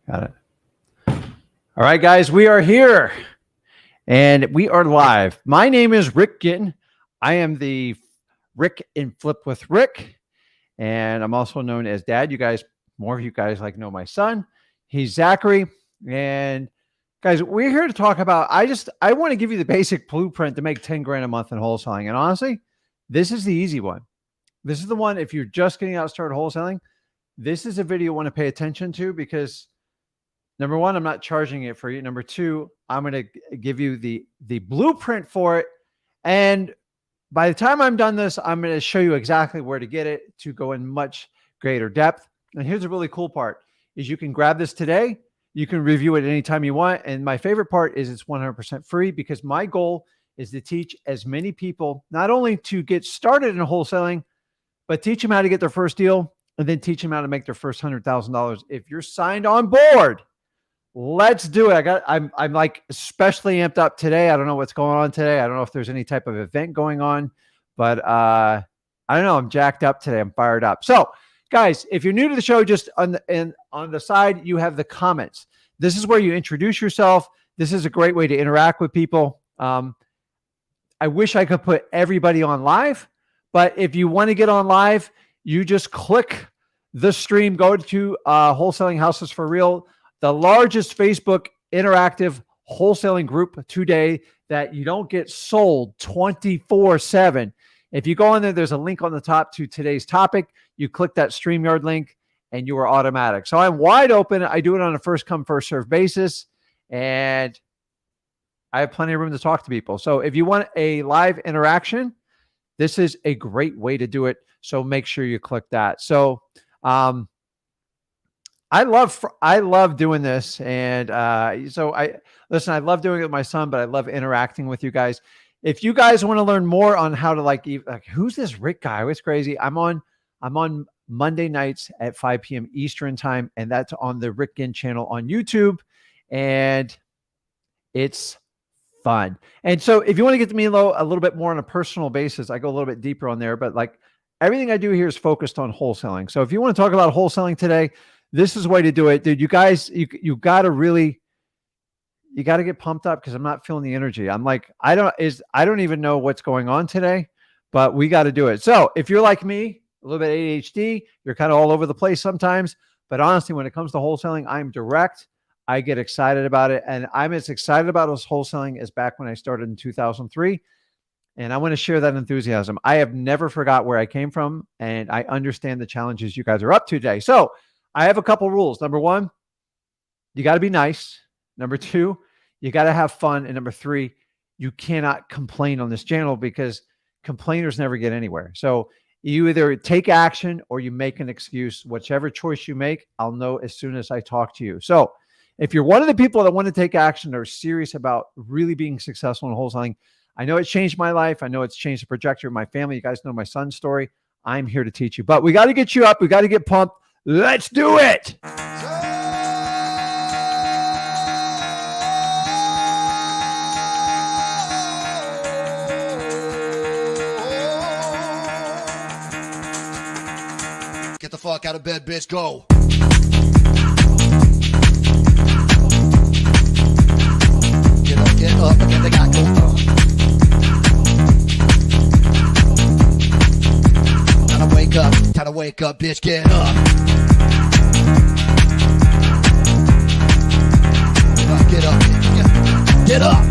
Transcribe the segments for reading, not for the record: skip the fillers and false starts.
Got it. All right, guys, we are here and we are live. My name is Rick Ginn. I am the Rick in Flip with Rick, and I'm also known as Dad. More of you guys know my son. He's Zachary. And guys, we're here to talk about, I want to give you the basic blueprint to make 10 grand a month in wholesaling. And honestly, this is the easy one. This is the one, if you're just getting out started wholesaling, this is a video you want to pay attention to because number one, I'm not charging it for you. Number two, I'm going to give you the blueprint for it. And by the time I'm done this, I'm going to show you exactly where to get it to go in much greater depth. And here's the really cool part is you can grab this today. You can review it anytime you want. And my favorite part is it's 100% free because my goal is to teach as many people, not only to get started in wholesaling, but teach them how to get their first deal and then teach them how to make their first $100,000. If you're signed on board, let's do it. I'm like especially amped up today. I don't know what's going on today. I don't know if there's any type of event going on, but I don't know. I'm jacked up today. I'm fired up. So guys, if you're new to the show, just on the side, you have the comments. This is where you introduce yourself. This is a great way to interact with people. I wish I could put everybody on live, but if you want to get on live, you just click the stream, go to Wholesaling Houses for Real, the largest Facebook interactive wholesaling group today that you don't get sold 24/7. If you go in there, there's a link on the top to today's topic. You click that StreamYard link and you are automatic. So I'm wide open. I do it on a first come, first serve basis. And I have plenty of room to talk to people. So if you want a live interaction, this is a great way to do it. So make sure you click that. So I love doing this. And I love doing it with my son, but I love interacting with you guys. If you guys want to learn more on how to who's this Rick guy? It's crazy. I'm on Monday nights at 5 p.m. Eastern time, and that's on the Rick Ginn channel on YouTube. And it's fun. And so if you want to get to me a little bit more on a personal basis, I go a little bit deeper on there, but everything I do here is focused on wholesaling. So if you want to talk about wholesaling today, this is the way to do it, dude. You guys, you got to get pumped up because I'm not feeling the energy. I'm I don't even know what's going on today, but we got to do it. So if you're like me, a little bit ADHD, you're kind of all over the place sometimes, but honestly, when it comes to wholesaling, I'm direct. I get excited about it. And I'm as excited about this wholesaling as back when I started in 2003. And I want to share that enthusiasm. I have never forgot where I came from, and I understand the challenges you guys are up to today. So I have a couple rules. Number one, you got to be nice. Number two, you got to have fun. And number three, you cannot complain on this channel because complainers never get anywhere. So you either take action or you make an excuse. Whichever choice you make, I'll know as soon as I talk to you. So if you're one of the people that want to take action or are serious about really being successful in wholesaling, I know it's changed my life. I know it's changed the trajectory of my family. You guys know my son's story. I'm here to teach you, but we got to get you up. We got to get pumped. Let's do it. Get the fuck out of bed, bitch. Go. Get up, and then they got go. Time to wake up, bitch. Get up. Get up, bitch. Get up.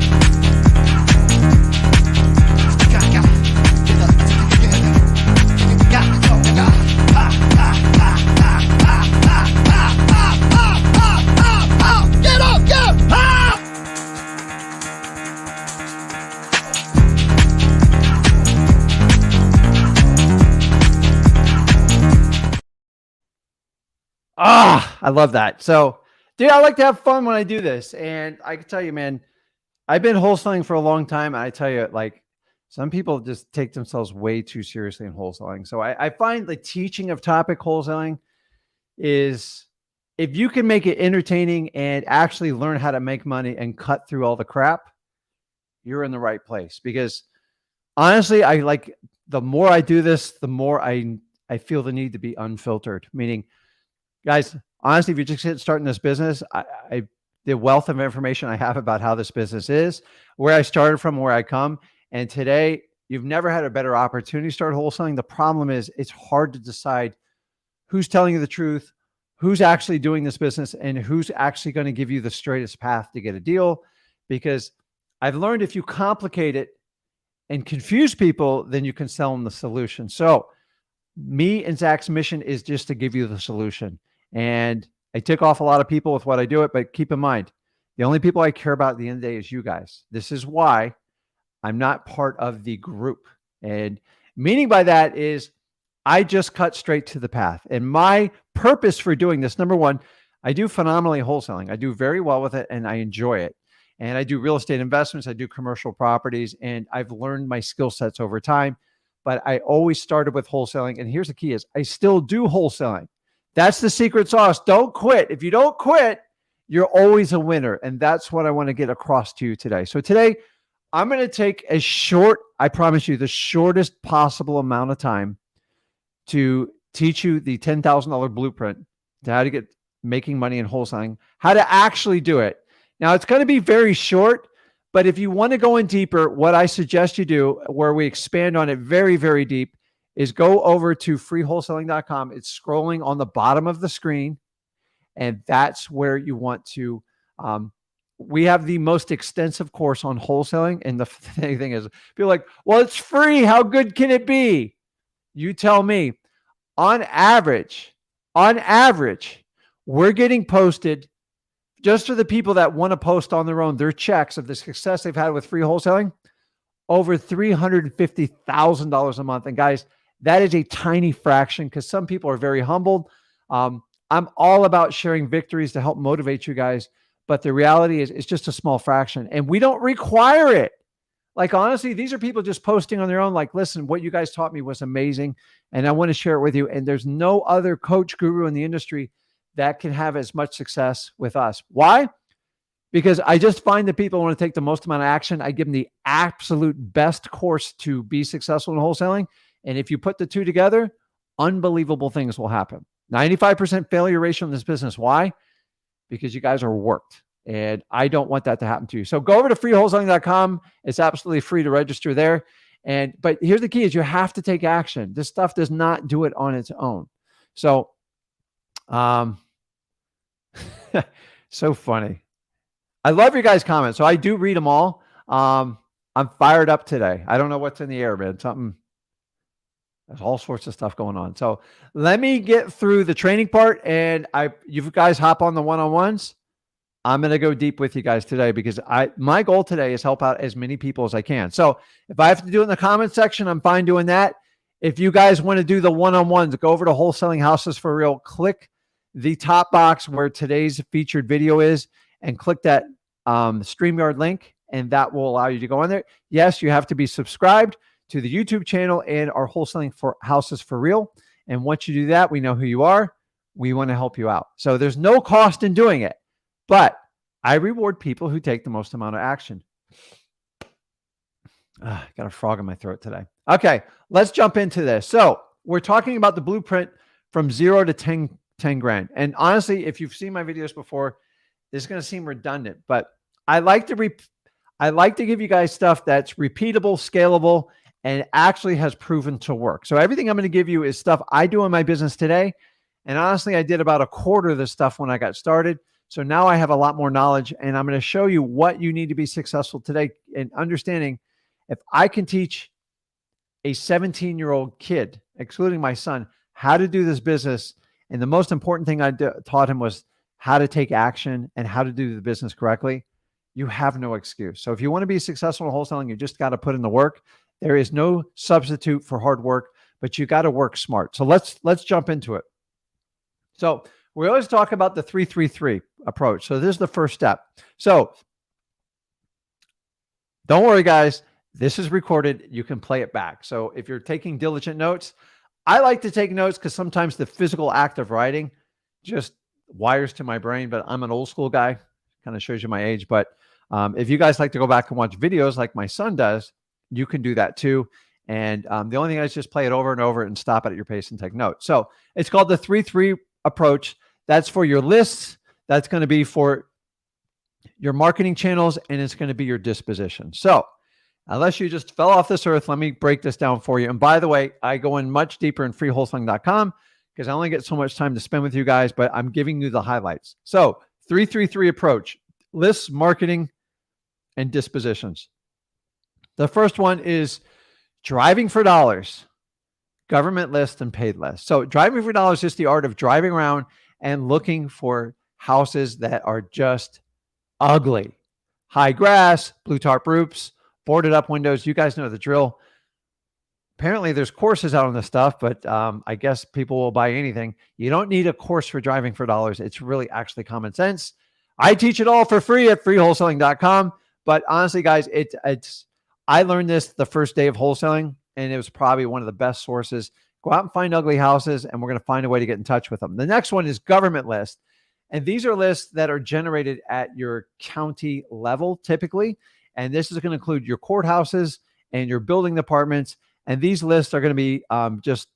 I love that. So, dude, I like to have fun when I do this. And I can tell you, man, I've been wholesaling for a long time. And I tell you, some people just take themselves way too seriously in wholesaling. So I find the teaching of topic wholesaling is, if you can make it entertaining and actually learn how to make money and cut through all the crap, you're in the right place. Because honestly, the more I do this, the more I feel the need to be unfiltered. Meaning, guys, honestly, if you're just starting this business, the wealth of information I have about how this business is, where I started from, where I come, and today you've never had a better opportunity to start wholesaling. The problem is it's hard to decide who's telling you the truth, who's actually doing this business, and who's actually going to give you the straightest path to get a deal. Because I've learned if you complicate it and confuse people, then you can sell them the solution. So me and Zach's mission is just to give you the solution. And I tick off a lot of people with what I do it, but keep in mind, the only people I care about at the end of the day is you guys. This is why I'm not part of the group. And meaning by that is I just cut straight to the path. And my purpose for doing this, number one, I do phenomenally wholesaling. I do very well with it and I enjoy it. And I do real estate investments. I do commercial properties, and I've learned my skill sets over time. But I always started with wholesaling. And here's the key is I still do wholesaling. That's the secret sauce. Don't quit. If you don't quit, you're always a winner. And that's what I want to get across to you today. So today, I'm going to take a short, I promise you, the shortest possible amount of time to teach you the $10,000 blueprint to how to get making money in wholesaling, how to actually do it. Now, it's going to be very short, but if you want to go in deeper, what I suggest you do, where we expand on it very, very deep, is go over to freewholesaling.com. It's scrolling on the bottom of the screen, and that's where you want to. We have the most extensive course on wholesaling, and the thing is, people are like, well, it's free. How good can it be? You tell me. On average, we're getting posted, just for the people that want to post on their own, their checks of the success they've had with free wholesaling, over $350,000 a month. And guys, that is a tiny fraction because some people are very humbled. I'm all about sharing victories to help motivate you guys. But the reality is it's just a small fraction and we don't require it. Like, honestly, these are people just posting on their own. Like, listen, what you guys taught me was amazing. And I want to share it with you. And there's no other coach guru in the industry that can have as much success with us. Why? Because I just find that people want to take the most amount of action. I give them the absolute best course to be successful in wholesaling. And if you put the two together, unbelievable things will happen. 95% failure ratio in this business. Why? Because you guys are worked. And I don't want that to happen to you. So go over to freewholesaling.com. It's absolutely free to register there. But here's the key is you have to take action. This stuff does not do it on its own. So, so funny. I love your guys' comments. So I do read them all. I'm fired up today. I don't know what's in the air, man. There's all sorts of stuff going on. So let me get through the training part and you guys hop on the one-on-ones. I'm going to go deep with you guys today because my goal today is help out as many people as I can. So if I have to do it in the comment section, I'm fine doing that. If you guys want to do the one-on-ones, go over to Wholesaling Houses for Real, click the top box where today's featured video is and click that StreamYard link, and that will allow you to go on there. Yes, you have to be subscribed to the YouTube channel and our Wholesaling for Houses for Real. And once you do that, we know who you are. We want to help you out. So there's no cost in doing it, but I reward people who take the most amount of action. Got a frog in my throat today. Okay, let's jump into this. So we're talking about the blueprint from 0 to 10 grand. And honestly, if you've seen my videos before, this is going to seem redundant, but I like to give you guys stuff that's repeatable, scalable, and actually has proven to work. So everything I'm going to give you is stuff I do in my business today. And honestly, I did about a quarter of this stuff when I got started. So now I have a lot more knowledge, and I'm going to show you what you need to be successful today in understanding if I can teach a 17-year-old kid, excluding my son, how to do this business. And the most important thing I taught him was how to take action and how to do the business correctly. You have no excuse. So if you want to be successful in wholesaling, you just got to put in the work. There is no substitute for hard work, but you got to work smart. So let's jump into it. So we always talk about the 3-3-3 approach. So this is the first step. So don't worry, guys. This is recorded. You can play it back. So if you're taking diligent notes, I like to take notes because sometimes the physical act of writing just wires to my brain, but I'm an old school guy. Kind of shows you my age. But if you guys like to go back and watch videos like my son does, you can do that too. And the only thing is just play it over and over and stop it at your pace and take notes. So it's called the 3-3 approach. That's for your lists. That's going to be for your marketing channels, and it's going to be your disposition. So unless you just fell off this earth, let me break this down for you. And by the way, I go in much deeper in freewholesaling.com because I only get so much time to spend with you guys, but I'm giving you the highlights. So 3-3-3 approach: lists, marketing, and dispositions. The first one is driving for dollars, government list, and paid list. So driving for dollars is the art of driving around and looking for houses that are just ugly. High grass, blue tarp roofs, boarded up windows. You guys know the drill. Apparently there's courses out on this stuff, but I guess people will buy anything. You don't need a course for driving for dollars. It's really actually common sense. I teach it all for free at freewholesaling.com. But honestly, guys, I learned this the first day of wholesaling, and it was probably one of the best sources. Go out and find ugly houses, and we're going to find a way to get in touch with them. The next one is government list. And these are lists that are generated at your county level typically. And this is going to include your courthouses and your building departments. And these lists are going to be just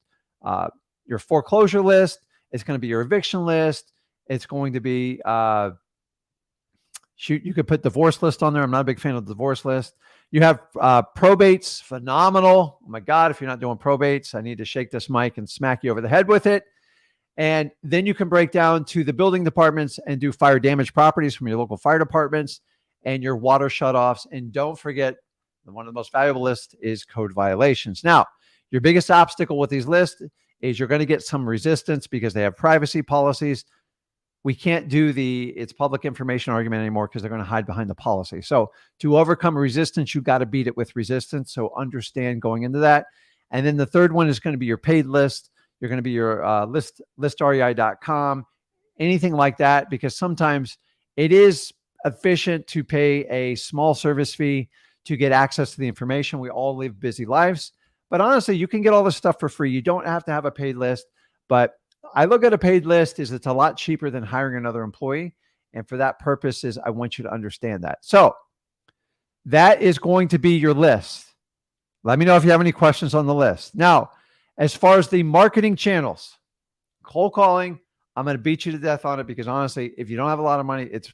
your foreclosure list. It's going to be your eviction list. It's going to be, you could put divorce list on there. I'm not a big fan of the divorce list. You have probates, phenomenal. Oh my God, if you're not doing probates, I need to shake this mic and smack you over the head with it. And then you can break down to the building departments and do fire damage properties from your local fire departments and your water shutoffs. And don't forget, one of the most valuable lists is code violations. Now, your biggest obstacle with these lists is you're going to get some resistance because they have privacy policies. We can't do it's public information argument anymore because they're going to hide behind the policy. So to overcome resistance, you got to beat it with resistance. So understand going into that. And then the third one is going to be your paid list. You're going to be your listrei.com, anything like that, because sometimes it is efficient to pay a small service fee to get access to the information. We all live busy lives, but honestly, you can get all this stuff for free. You don't have to have a paid list, but I look at a paid list as it's a lot cheaper than hiring another employee. And for that purpose is I want you to understand that. So that is going to be your list. Let me know if you have any questions on the list. Now, as far as the marketing channels, cold calling, I'm going to beat you to death on it because honestly, if you don't have a lot of money, it's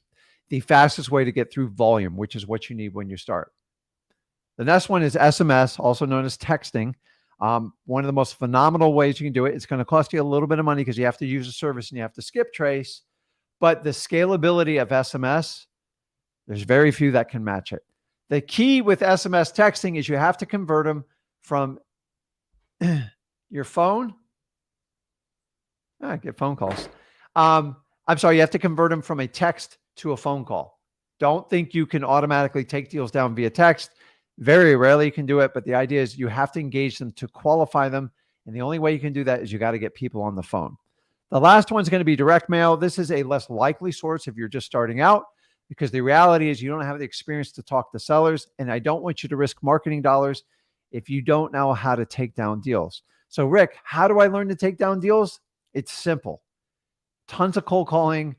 the fastest way to get through volume, which is what you need when you start. The next one is SMS, also known as texting. One of the most phenomenal ways you can do it. It's going to cost you a little bit of money because you have to use a service and you have to skip trace. But the scalability of SMS, there's very few that can match it. The key with SMS texting is you have to convert them from your phone. I get phone calls. I'm sorry, you have to convert them from a text to a phone call. Don't think you can automatically take deals down via text. Very rarely you can do it, but the idea is you have to engage them to qualify them. And the only way you can do that is you got to get people on the phone. The last one's going to be direct mail. This is a less likely source if you're just starting out, because the reality is you don't have the experience to talk to sellers. And I don't want you to risk marketing dollars if you don't know how to take down deals. So Rick, how do I learn to take down deals? It's simple. Tons of cold calling,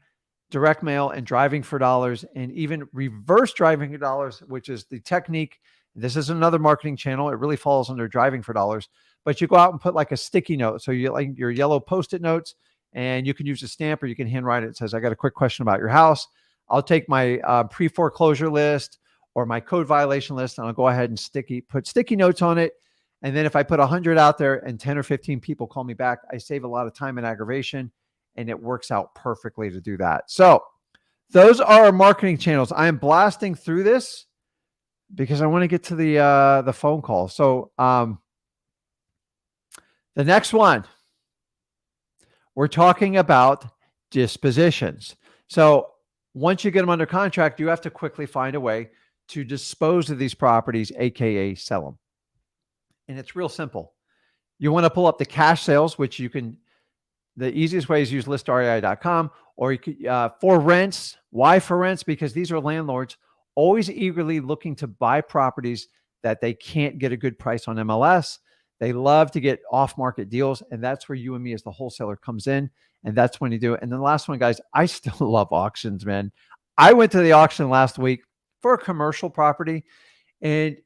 direct mail, and driving for dollars, and even reverse driving for dollars, which is the technique. This is another marketing channel. It really falls under driving for dollars, but you go out and put like a sticky note. So you like your yellow Post-it notes, and you can use a stamp or you can handwrite it. It says, I got a quick question about your house. I'll take my pre-foreclosure list or my code violation list, and I'll go ahead and put sticky notes on it. And then if I put 100 out there and 10 or 15 people call me back, I save a lot of time and aggravation, and it works out perfectly to do that. So those are our marketing channels. I am blasting through this because I want to get to the phone call. So the next one, we're talking about dispositions. So once you get them under contract, you have to quickly find a way to dispose of these properties, AKA sell them. And it's real simple. You want to pull up the cash sales, which you can, the easiest way is use listrei.com, or you could, for rents. Why for rents? Because these are landlords always eagerly looking to buy properties that they can't get a good price on MLS. They love to get off-market deals, and that's where you and me as the wholesaler comes in, and that's when you do it. And then the last one, guys, I still love auctions, man. I went to the auction last week for a commercial property, and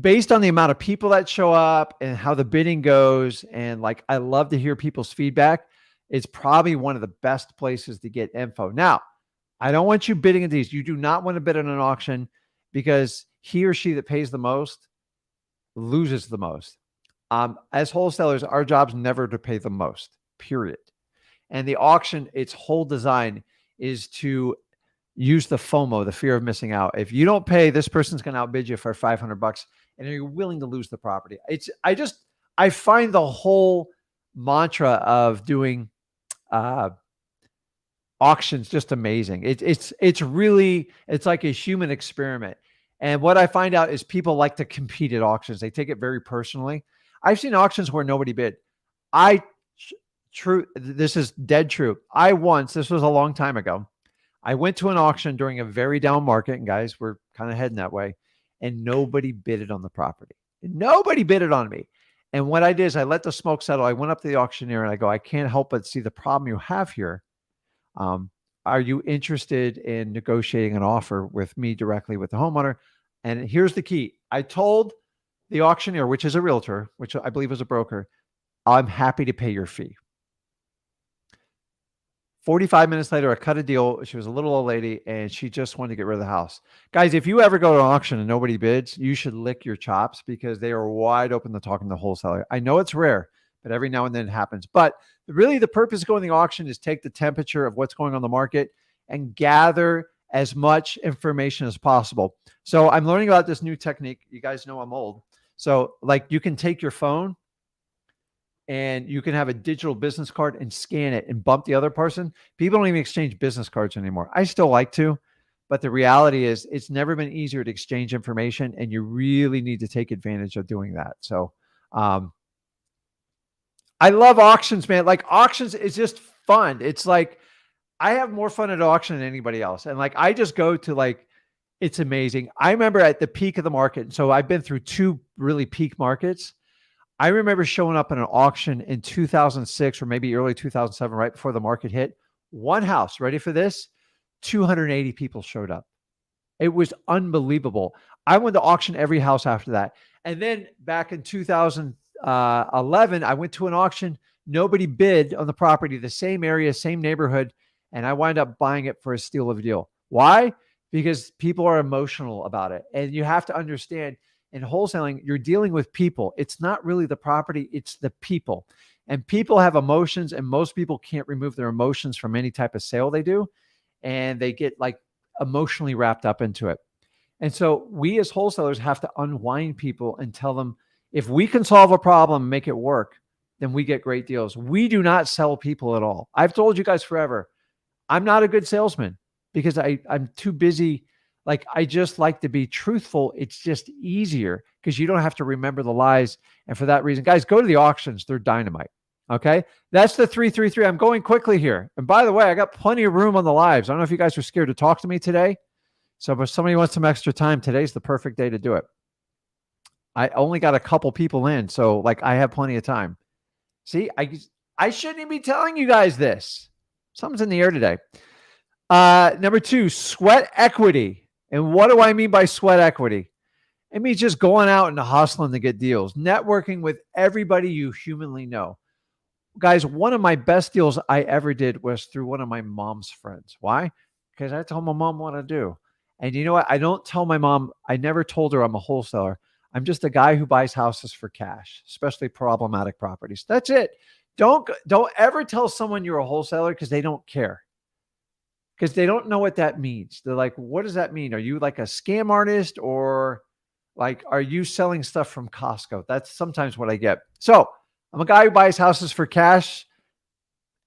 based on the amount of people that show up and how the bidding goes, and like I love to hear people's feedback, It's probably one of the best places to get info. Now, I don't want you bidding at these. You do not want to bid on an auction because he or she that pays the most loses the most. As wholesalers, our job's never to pay the most, period. And the auction, its whole design is to use the FOMO, the fear of missing out. If you don't pay, this person's going to outbid you for $500, and you're willing to lose the property. I find the whole mantra of doing auctions just amazing. It's like a human experiment. And what I find out is people like to compete at auctions. They take it very personally. I've seen auctions where nobody bid. This is dead true. This was a long time ago, I went to an auction during a very down market, and guys, we're kind of heading that way, and nobody bidded on the property. Nobody bidded on me. And what I did is I let the smoke settle. I went up to the auctioneer and I go, I can't help but see the problem you have here. Are you interested in negotiating an offer with me directly with the homeowner? And here's the key. I told the auctioneer, which is a realtor, which I believe is a broker, I'm happy to pay your fee. 45 minutes later, I cut a deal. She was a little old lady, and she just wanted to get rid of the house. Guys, if you ever go to an auction and nobody bids, you should lick your chops because they are wide open to talking to the wholesaler. I know it's rare, but every now and then it happens. But really, the purpose of going to the auction is take the temperature of what's going on in the market and gather as much information as possible. So I'm learning about this new technique. You guys know I'm old. So like you can take your phone and you can have a digital business card and scan it and bump the other person. People don't even exchange business cards anymore. I still like to, but the reality is it's never been easier to exchange information, and you really need to take advantage of doing that. So I love auctions, man. Like auctions is just fun. It's like I have more fun at auction than anybody else. And like I just go to like, it's amazing. I remember at the peak of the market. So I've been through two really peak markets. I remember showing up at an auction in 2006 or maybe early 2007, right before the market hit. One house, ready for this? 280 people showed up. It was unbelievable. I went to auction every house after that. And then back in 2011, I went to an auction. Nobody bid on the property, the same area, same neighborhood. And I wind up buying it for a steal of a deal. Why? Because people are emotional about it. And you have to understand, in wholesaling, you're dealing with people. It's not really the property, it's the people. And people have emotions, and most people can't remove their emotions from any type of sale they do. And they get like emotionally wrapped up into it. And so we as wholesalers have to unwind people and tell them, if we can solve a problem and make it work, then we get great deals. We do not sell people at all. I've told you guys forever, I'm not a good salesman because I'm too busy. Like, I just like to be truthful. It's just easier because you don't have to remember the lies. And for that reason, guys, go to the auctions. They're dynamite. Okay. That's the 333. I'm going quickly here. And by the way, I got plenty of room on the lives. I don't know if you guys are scared to talk to me today. So if somebody wants some extra time, today's the perfect day to do it. I only got a couple people in. So like I have plenty of time. See, I shouldn't even be telling you guys this. Something's in the air today. Number 2, sweat equity. And what do I mean by sweat equity? It means just going out and hustling to get deals, networking with everybody you humanly know. Guys, one of my best deals I ever did was through one of my mom's friends. Why? Because I told my mom what to do. And you know what? I don't tell my mom, I never told her I'm a wholesaler. I'm just a guy who buys houses for cash, especially problematic properties. That's it. Don't ever tell someone you're a wholesaler because they don't care. Because they don't know what that means. They're like, what does that mean? Are you like a scam artist, or like, are you selling stuff from Costco? That's sometimes what I get. So I'm a guy who buys houses for cash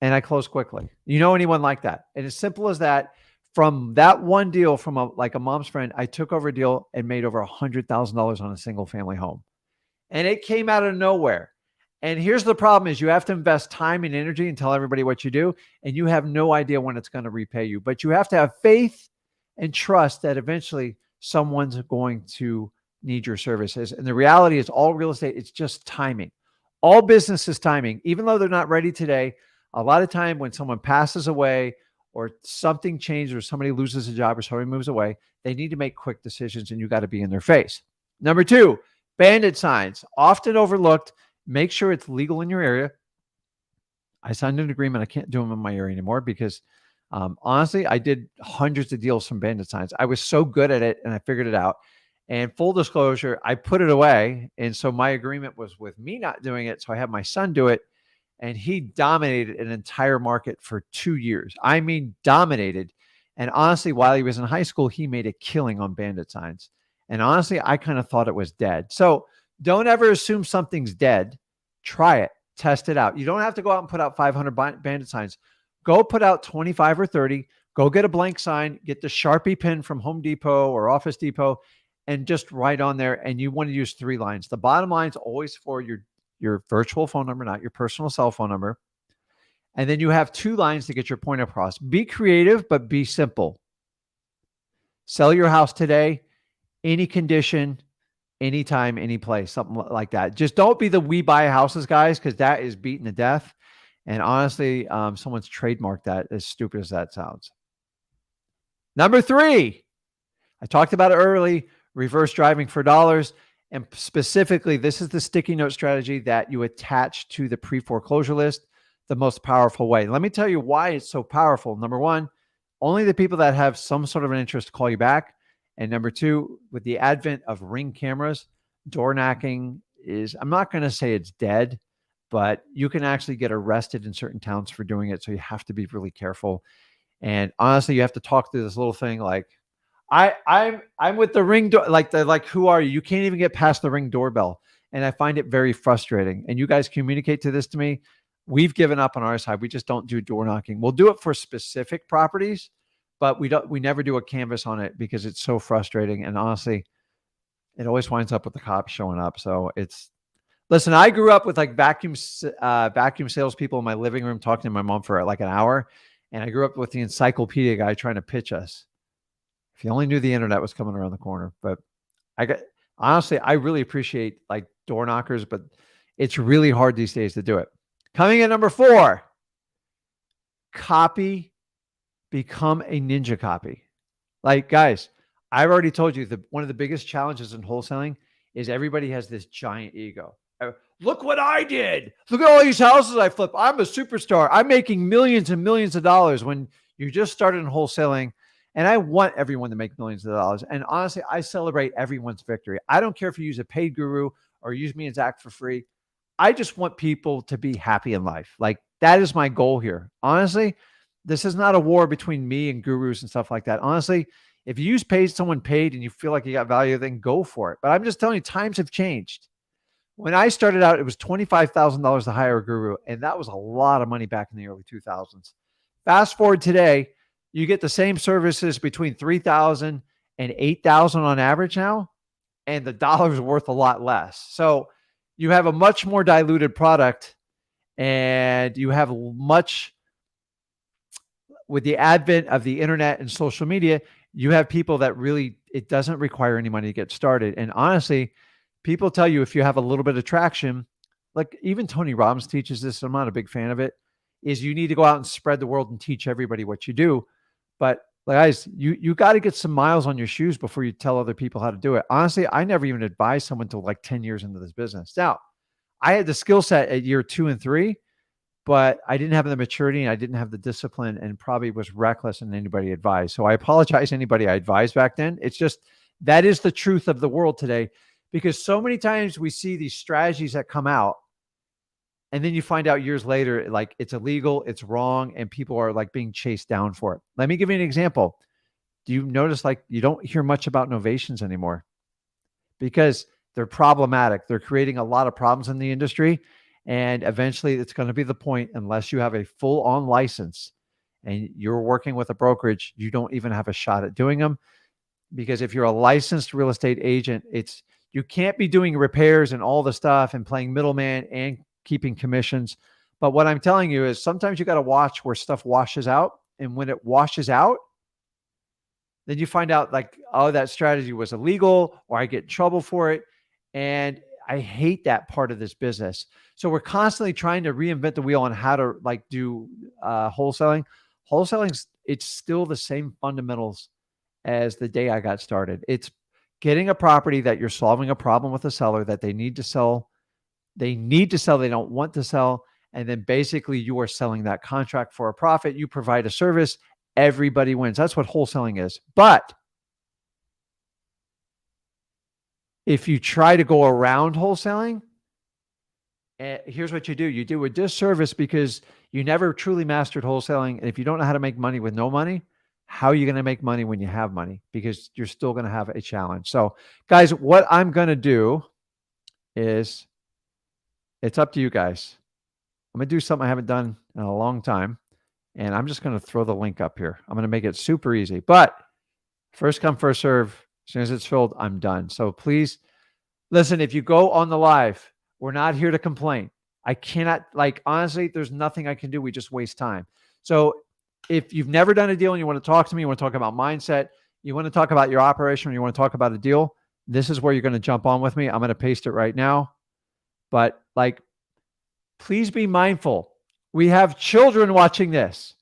and I close quickly. You know anyone like that? And as simple as that, from that one deal from a mom's friend, I took over a deal and made over $100,000 on a single family home. And it came out of nowhere. And here's the problem is you have to invest time and energy and tell everybody what you do. And you have no idea when it's going to repay you. But you have to have faith and trust that eventually someone's going to need your services. And the reality is all real estate, it's just timing. All business is timing. Even though they're not ready today, a lot of time when someone passes away or something changes or somebody loses a job or somebody moves away, they need to make quick decisions and you got to be in their face. Number 2, bandit signs, often overlooked. Make sure it's legal in your area. I signed an agreement. I can't do them in my area anymore because honestly, I did hundreds of deals from Bandit signs. I was so good at it and I figured it out. And full disclosure, I put it away. And so my agreement was with me not doing it. So I had my son do it. And he dominated an entire market for 2 years. I mean, dominated. And honestly, while he was in high school, he made a killing on Bandit signs. And honestly, I kind of thought it was dead. So don't ever assume something's dead. Try it, test it out. You don't have to go out and put out 500 Bandit signs. Go put out 25 or 30. Go get a blank sign, get the Sharpie pen from Home Depot or Office Depot, and just write on there. And you want to use 3 lines. The bottom line is always for your virtual phone number, not your personal cell phone number. And then you have 2 lines to get your point across. Be creative, but be simple. Sell your house today, any condition, anytime, any place, something like that. Just don't be the we buy houses guys, because that is beaten to death. And honestly, someone's trademarked that, as stupid as that sounds. Number 3, I talked about it early, reverse driving for dollars. And specifically, this is the sticky note strategy that you attach to the pre-foreclosure list, the most powerful way. Let me tell you why it's so powerful. Number 1, only the people that have some sort of an interest call you back. And number 2, with the advent of Ring cameras, door knocking is, I'm not going to say it's dead, but you can actually get arrested in certain towns for doing it. So you have to be really careful. And honestly, you have to talk through this little thing like, I'm with the Ring door, like who are you? You can't even get past the Ring doorbell. And I find it very frustrating. And you guys communicate to me. We've given up on our side. We just don't do door knocking. We'll do it for specific properties, but we never do a canvas on it because it's so frustrating. And honestly, it always winds up with the cops showing up. So listen, I grew up with like vacuum salespeople in my living room talking to my mom for like an hour. And I grew up with the encyclopedia guy trying to pitch us. If you only knew the internet was coming around the corner. But honestly, I really appreciate like door knockers, but it's really hard these days to do it. Coming in number 4, copy, become a ninja copy. Like guys, I've already told you that one of the biggest challenges in wholesaling is everybody has this giant ego. Look what I did. Look at all these houses I flipped. I'm a superstar. I'm making millions and millions of dollars when you just started in wholesaling. And I want everyone to make millions of dollars. And honestly, I celebrate everyone's victory. I don't care if you use a paid guru or use me and Zach for free. I just want people to be happy in life. Like that is my goal here. Honestly, this is not a war between me and gurus and stuff like that. Honestly, if you use someone paid and you feel like you got value, then go for it. But I'm just telling you, times have changed. When I started out, it was $25,000 to hire a guru. And that was a lot of money back in the early 2000s. Fast forward today, you get the same services between $3,000 and $8,000 on average now, and the dollar's worth a lot less. So you have a much more diluted product, and you have much, with the advent of the internet and social media, you have people that really, it doesn't require any money to get started. And honestly, people tell you if you have a little bit of traction, like even Tony Robbins teaches this, I'm not a big fan of it, is you need to go out and spread the word and teach everybody what you do. But guys, you got to get some miles on your shoes before you tell other people how to do it. Honestly, I never even advised someone till like 10 years into this business. Now, I had the skill set at year 2 and 3, but I didn't have the maturity and I didn't have the discipline and probably was reckless in anybody advised. So I apologize to anybody I advised back then. It's just, that is the truth of the world today, because so many times we see these strategies that come out, and then you find out years later, like it's illegal, it's wrong, and people are like being chased down for it. Let me give you an example. Do you notice like you don't hear much about novations anymore? Because they're problematic. They're creating a lot of problems in the industry. And eventually it's going to be the point, unless you have a full-on license and you're working with a brokerage, you don't even have a shot at doing them. Because if you're a licensed real estate agent, you can't be doing repairs and all the stuff and playing middleman and keeping commissions. But what I'm telling you is sometimes you got to watch where stuff washes out. And when it washes out, then you find out like, oh, that strategy was illegal, or I get in trouble for it. And I hate that part of this business. So we're constantly trying to reinvent the wheel on how to like do wholesaling. Wholesaling, it's still the same fundamentals as the day I got started. It's getting a property that you're solving a problem with a seller that they need to sell. They need to sell. They don't want to sell. And then basically you are selling that contract for a profit. You provide a service. Everybody wins. That's what wholesaling is. But if you try to go around wholesaling, here's what you do. You do a disservice because you never truly mastered wholesaling. And if you don't know how to make money with no money, how are you going to make money when you have money? Because you're still going to have a challenge. So guys, what I'm going to do is, it's up to you guys. I'm going to do something I haven't done in a long time. And I'm just going to throw the link up here. I'm going to make it super easy, but first come, first serve. As soon as it's filled, I'm done. So please listen, if you go on the live, we're not here to complain. I cannot, like, honestly, there's nothing I can do. We just waste time. So if you've never done a deal and you want to talk to me, you want to talk about mindset, you want to talk about your operation, or you want to talk about a deal, this is where you're going to jump on with me. I'm going to paste it right now. But like, please be mindful. We have children watching this.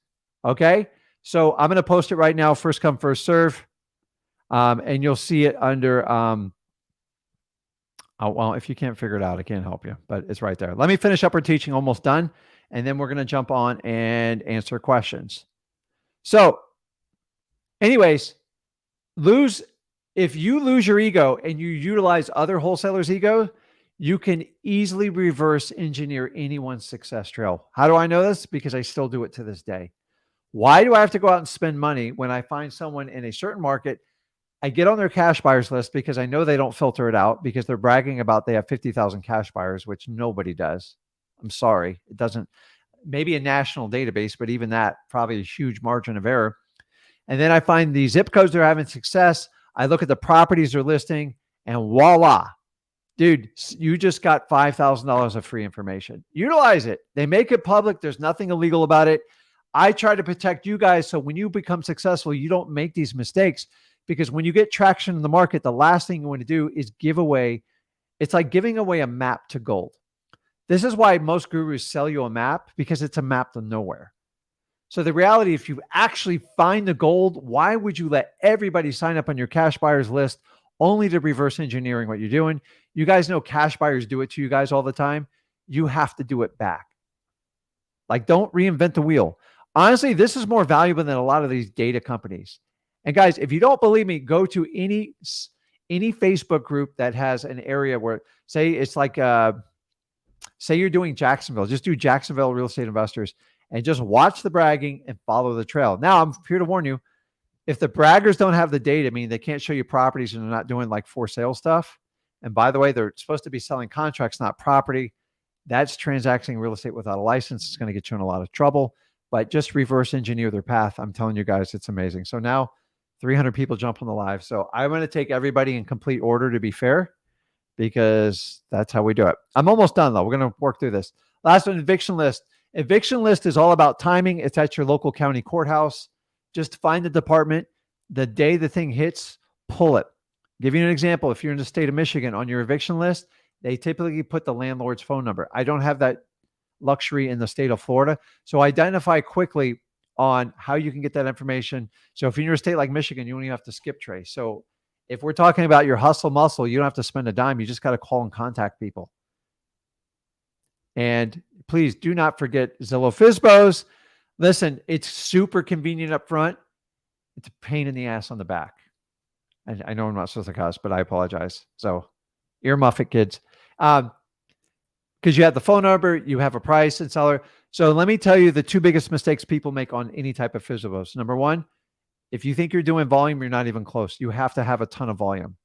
Okay. So I'm going to post it right now. First come, first serve. And you'll see it under, oh, well, if you can't figure it out, I can't help you, but it's right there. Let me finish up our teaching, almost done. And then we're going to jump on and answer questions. So anyways, if you lose your ego and you utilize other wholesalers' ego, you can easily reverse engineer anyone's success trail. How do I know this? Because I still do it to this day. Why do I have to go out and spend money when I find someone in a certain market? I get on their cash buyers list because I know they don't filter it out, because they're bragging about they have 50,000 cash buyers, which nobody does. I'm sorry. It doesn't, maybe a national database, but even that, probably a huge margin of error. And then I find the zip codes they're having success. I look at the properties they're listing, and voila, dude, you just got $5,000 of free information. Utilize it. They make it public. There's nothing illegal about it. I try to protect you guys so when you become successful, you don't make these mistakes. Because when you get traction in the market, the last thing you want to do is give away. It's like giving away a map to gold. This is why most gurus sell you a map, because it's a map to nowhere. So the reality, if you actually find the gold, why would you let everybody sign up on your cash buyers list only to reverse engineering what you're doing? You guys know cash buyers do it to you guys all the time. You have to do it back. Like, don't reinvent the wheel. Honestly, this is more valuable than a lot of these data companies. And guys, if you don't believe me, go to any Facebook group that has an area where, say it's like, say you're doing Jacksonville, just do Jacksonville real estate investors and just watch the bragging and follow the trail. Now, I'm here to warn you, if the braggers don't have the data, I mean, they can't show you properties and they're not doing like for sale stuff. And by the way, they're supposed to be selling contracts, not property. That's transacting real estate without a license. It's going to get you in a lot of trouble, but just reverse engineer their path. I'm telling you guys, it's amazing. So now 300 people jump on the live. So I'm going to take everybody in complete order, to be fair, because that's how we do it. I'm almost done though. We're going to work through this. Last one, eviction list. Eviction list is all about timing. It's at your local county courthouse. Just find the department. The day the thing hits, pull it. Give you an example. If you're in the state of Michigan, on your eviction list, they typically put the landlord's phone number. I don't have that luxury in the state of Florida. So identify quickly on how you can get that information. So if you're in a state like Michigan, you don't even have to skip trace. So if we're talking about your hustle muscle, you don't have to spend a dime. You just got to call and contact people. And please do not forget Zillow FSBOs. Listen, it's super convenient up front. It's a pain in the ass on the back. I know I'm not supposed to cuss, but I apologize. So earmuff it, kids. Because you have the phone number, you have a price and seller. So let me tell you the two biggest mistakes people make on any type of FSBOs. Number one, if you think you're doing volume, you're not even close. You have to have a ton of volume.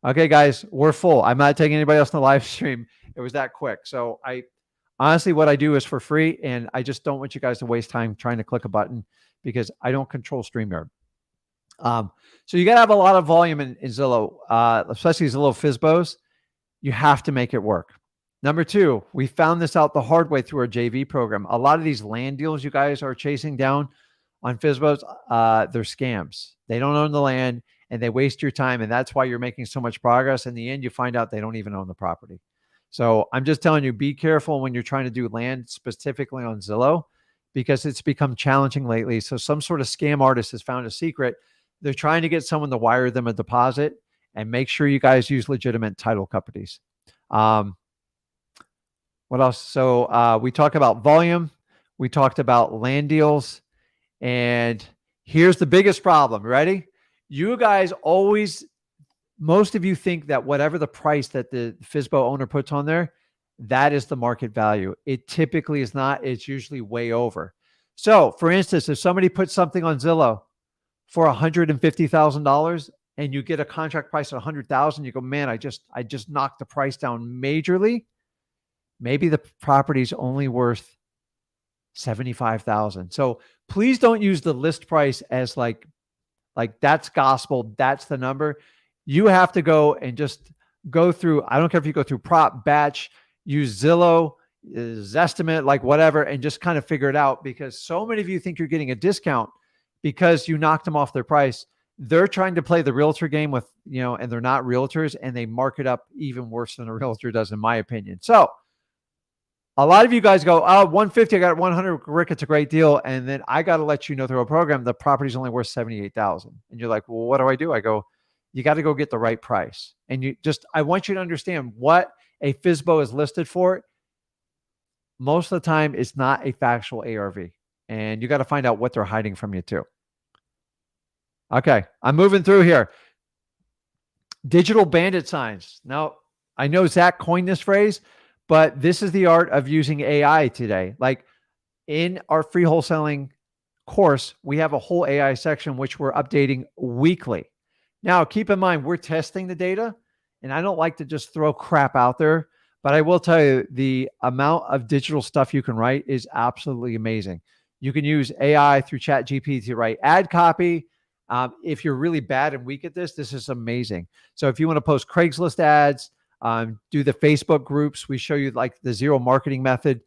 Okay, guys, we're full. I'm not taking anybody else in the live stream. It was that quick. So honestly, what I do is for free, and I just don't want you guys to waste time trying to click a button because I don't control StreamYard. So you got to have a lot of volume in Zillow, especially Zillow FSBOs. You have to make it work. Number two, we found this out the hard way through our JV program. A lot of these land deals you guys are chasing down on FSBOs, they're scams. They don't own the land and they waste your time. And that's why you're making so much progress. In the end, you find out they don't even own the property. So I'm just telling you, be careful when you're trying to do land specifically on Zillow, because it's become challenging lately. So some sort of scam artist has found a secret. They're trying to get someone to wire them a deposit, and make sure you guys use legitimate title companies. What else? So we talked about volume. We talked about land deals. And here's the biggest problem. Ready? You guys always, most of you think that whatever the price that the FSBO owner puts on there, that is the market value. It typically is not. It's usually way over. So for instance, if somebody puts something on Zillow for $150,000 and you get a contract price of $100,000, you go, man, I just knocked the price down majorly. Maybe the property's only worth $75,000. So please don't use the list price as like that's gospel. That's the number. You have to go and just go through. I don't care if you go through prop, batch, use Zillow, Zestimate, like whatever, and just kind of figure it out, because so many of you think you're getting a discount because you knocked them off their price. They're trying to play the realtor game with, and they're not realtors, and they mark it up even worse than a realtor does, in my opinion. So a lot of you guys go, oh, 150, I got 100, Rick, it's a great deal. And then I got to let you know through a program, the property's only worth 78,000. And you're like, well, what do? I go, you got to go get the right price. And I want you to understand what a FSBO is listed for. Most of the time, it's not a factual ARV. And you got to find out what they're hiding from you too. Okay, I'm moving through here. Digital bandit signs. Now, I know Zach coined this phrase, but this is the art of using AI today. Like in our free wholesaling course, we have a whole AI section, which we're updating weekly. Now, keep in mind, we're testing the data, and I don't like to just throw crap out there, but I will tell you the amount of digital stuff you can write is absolutely amazing. You can use AI through ChatGPT to write ad copy. If you're really bad and weak at this is amazing. So if you want to post Craigslist ads, do the Facebook groups, we show you like the zero marketing method.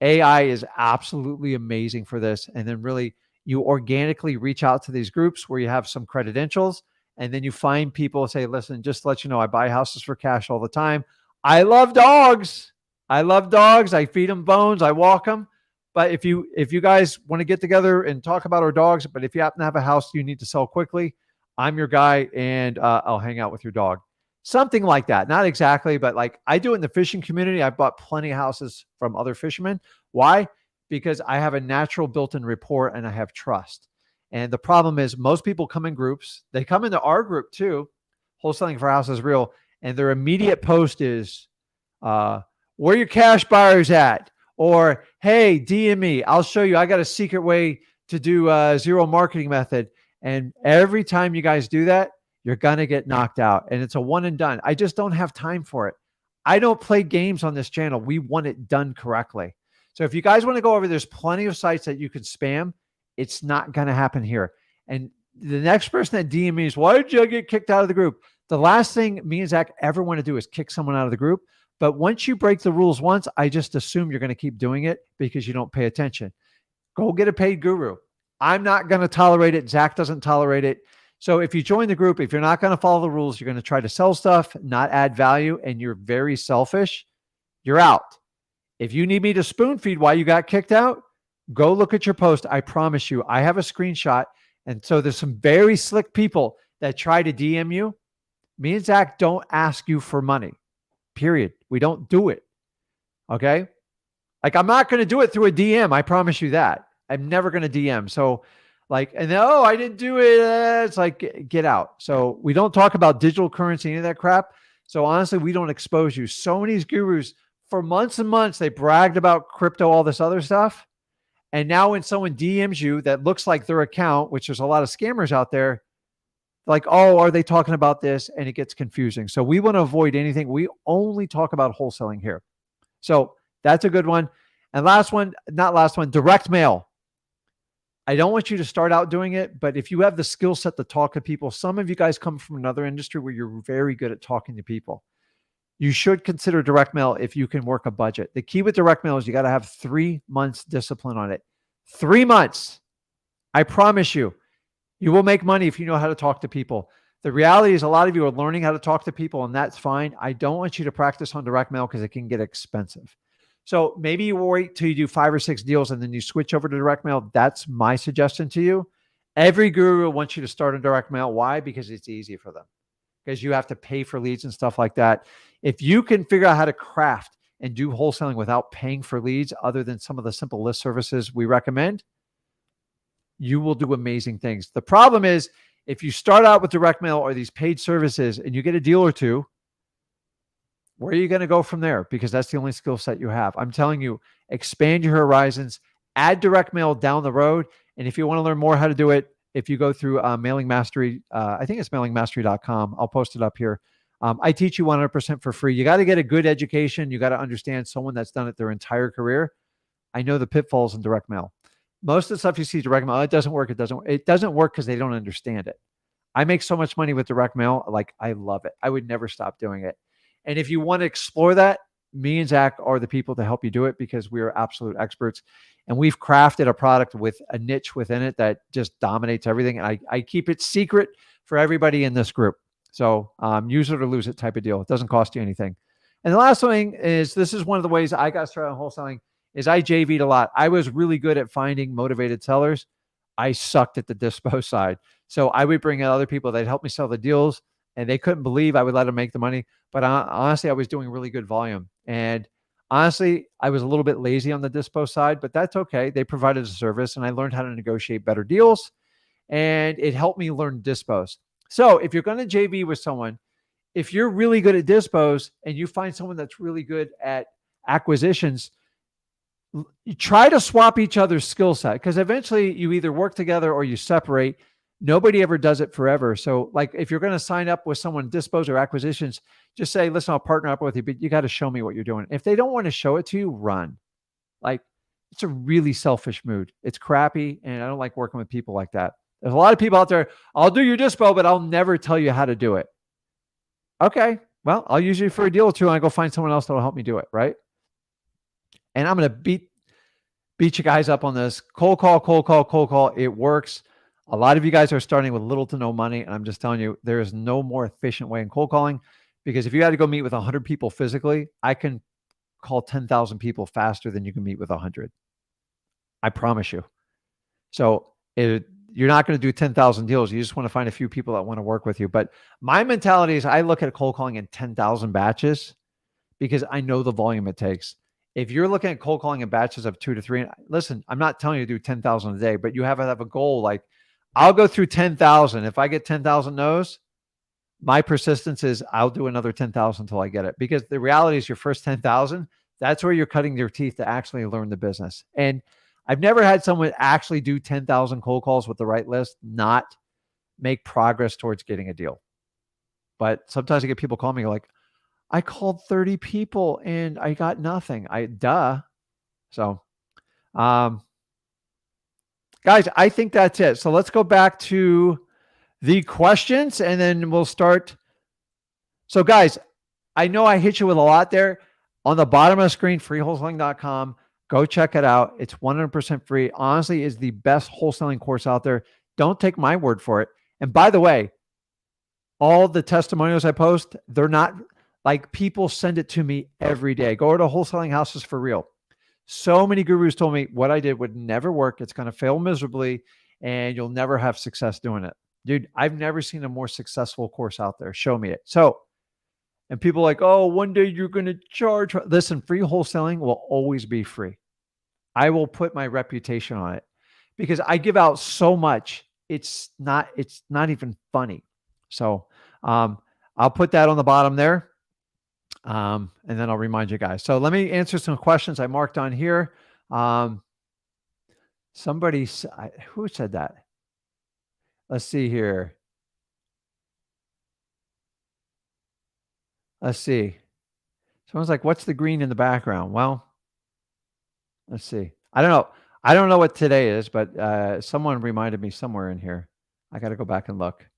AI is absolutely amazing for this. And then really you organically reach out to these groups where you have some credentials, and then you find people say, listen, just to let you know, I buy houses for cash all the time. I love dogs. I feed them bones. I walk them. But if you guys want to get together and talk about our dogs, but if you happen to have a house you need to sell quickly, I'm your guy, and I'll hang out with your dog. Something like that. Not exactly, but like I do it in the fishing community. I bought plenty of houses from other fishermen. Why? Because I have a natural built-in rapport and I have trust. And the problem is most people come in groups. They come into our group too, Wholesaling for Houses Real, and their immediate post is, where your cash buyers at? Or, hey, DM me. I'll show you. I got a secret way to do a zero marketing method. And every time you guys do that, you're going to get knocked out. And it's a one and done. I just don't have time for it. I don't play games on this channel. We want it done correctly. So if you guys want to go over, there's plenty of sites that you can spam. It's not going to happen here. And the next person that DM me is, why did you get kicked out of the group? The last thing me and Zach ever want to do is kick someone out of the group. But once you break the rules once, I just assume you're going to keep doing it because you don't pay attention. Go get a paid guru. I'm not going to tolerate it. Zach doesn't tolerate it. So if you join the group, if you're not going to follow the rules, you're going to try to sell stuff, not add value, and you're very selfish, you're out. If you need me to spoon feed why you got kicked out, go look at your post. I promise you, I have a screenshot. And so there's some very slick people that try to DM you. Me and Zach don't ask you for money, period. We don't do it. Okay. Like I'm not going to do it through a DM. I promise you that. I'm never going to DM. So like, and then, oh, I didn't do it. It's like, get out. So we don't talk about digital currency, any of that crap. So honestly, we don't expose you. So many gurus for months and months, they bragged about crypto, all this other stuff. And now when someone DMs you that looks like their account, which there's a lot of scammers out there, like, oh, are they talking about this? And it gets confusing. So we want to avoid anything. We only talk about wholesaling here. So that's a good one. And last one, not last one, direct mail. I don't want you to start out doing it, but if you have the skill set to talk to people, some of you guys come from another industry where you're very good at talking to people. You should consider direct mail if you can work a budget. The key with direct mail is you got to have 3 months discipline on it. 3 months. I promise you, you will make money if you know how to talk to people. The reality is a lot of you are learning how to talk to people, and that's fine. I don't want you to practice on direct mail because it can get expensive. So maybe you wait till you do 5 or 6 deals and then you switch over to direct mail. That's my suggestion to you. Every guru wants you to start on direct mail. Why? Because it's easy for them. Because you have to pay for leads and stuff like that. If you can figure out how to craft and do wholesaling without paying for leads, other than some of the simple list services we recommend, you will do amazing things. The problem is, if you start out with direct mail or these paid services and you get a deal or two, where are you going to go from there? Because that's the only skill set you have. I'm telling you, expand your horizons, add direct mail down the road. And if you want to learn more how to do it, if you go through Mailing Mastery, I think it's mailingmastery.com. I'll post it up here. I teach you 100% for free. You got to get a good education. You got to understand someone that's done it their entire career. I know the pitfalls in direct mail. Most of the stuff you see direct mail, it doesn't work. It doesn't work because they don't understand it. I make so much money with direct mail. Like, I love it. I would never stop doing it. And if you want to explore that, me and Zach are the people to help you do it, because we are absolute experts. And we've crafted a product with a niche within it that just dominates everything. And I keep it secret for everybody in this group. So use it or lose it type of deal. It doesn't cost you anything. And the last thing is, this is one of the ways I got started on wholesaling, is I JV'd a lot. I was really good at finding motivated sellers. I sucked at the dispo side. So I would bring in other people that helped me sell the deals, and they couldn't believe I would let them make the money. But honestly, I was doing really good volume. And honestly, I was a little bit lazy on the dispo side, but that's okay. They provided a service, and I learned how to negotiate better deals, and it helped me learn dispos. So if you're going to JV with someone, if you're really good at dispos and you find someone that's really good at acquisitions, you try to swap each other's skill set, because eventually you either work together or you separate. Nobody ever does it forever. So like, if you're going to sign up with someone, dispos or acquisitions, just say, listen, I'll partner up with you, but you got to show me what you're doing. If they don't want to show it to you, run. Like, it's a really selfish mood. It's crappy. And I don't like working with people like that. There's a lot of people out there, I'll do your dispo, but I'll never tell you how to do it. Okay, well, I'll use you for a deal or two, and I go find someone else that'll help me do it, right? And I'm going to beat you guys up on this. Cold call. It works. A lot of you guys are starting with little to no money, and I'm just telling you, there is no more efficient way in cold calling, because if you had to go meet with 100 people physically, I can call 10,000 people faster than you can meet with 100. I promise you. So you're not going to do 10,000 deals. You just want to find a few people that want to work with you. But my mentality is, I look at cold calling in 10,000 batches, because I know the volume it takes. If you're looking at cold calling in batches of 2 to 3, listen, I'm not telling you to do 10,000 a day, but you have to have a goal. Like, I'll go through 10,000. If I get 10,000 no's, my persistence is I'll do another 10,000 until I get it. Because the reality is, your first 10,000, that's where you're cutting your teeth to actually learn the business. And I've never had someone actually do 10,000 cold calls with the right list, not make progress towards getting a deal. But sometimes I get people calling me like, I called 30 people and I got nothing. So, guys, I think that's it. So let's go back to the questions, and then we'll start. So guys, I know I hit you with a lot there. On the bottom of the screen, freewholesaling.com. Go check it out. It's 100% free. Honestly, is the best wholesaling course out there. Don't take my word for it. And by the way, all the testimonials I post, they're not like, people send it to me every day. Go to Wholesaling Houses for Real. So many gurus told me what I did would never work. It's going to fail miserably, and you'll never have success doing it. Dude, I've never seen a more successful course out there. Show me it. So, and people are like, oh, one day you're going to charge. Listen, free wholesaling will always be free. I will put my reputation on it, because I give out so much. It's not even funny. So I'll put that on the bottom there. And then I'll remind you guys. So let me answer some questions I marked on here. Somebody, who said that? Let's see here. Let's see. Someone's like, what's the green in the background? Well, let's see. I don't know. I don't know what today is, but someone reminded me somewhere in here. I got to go back and look.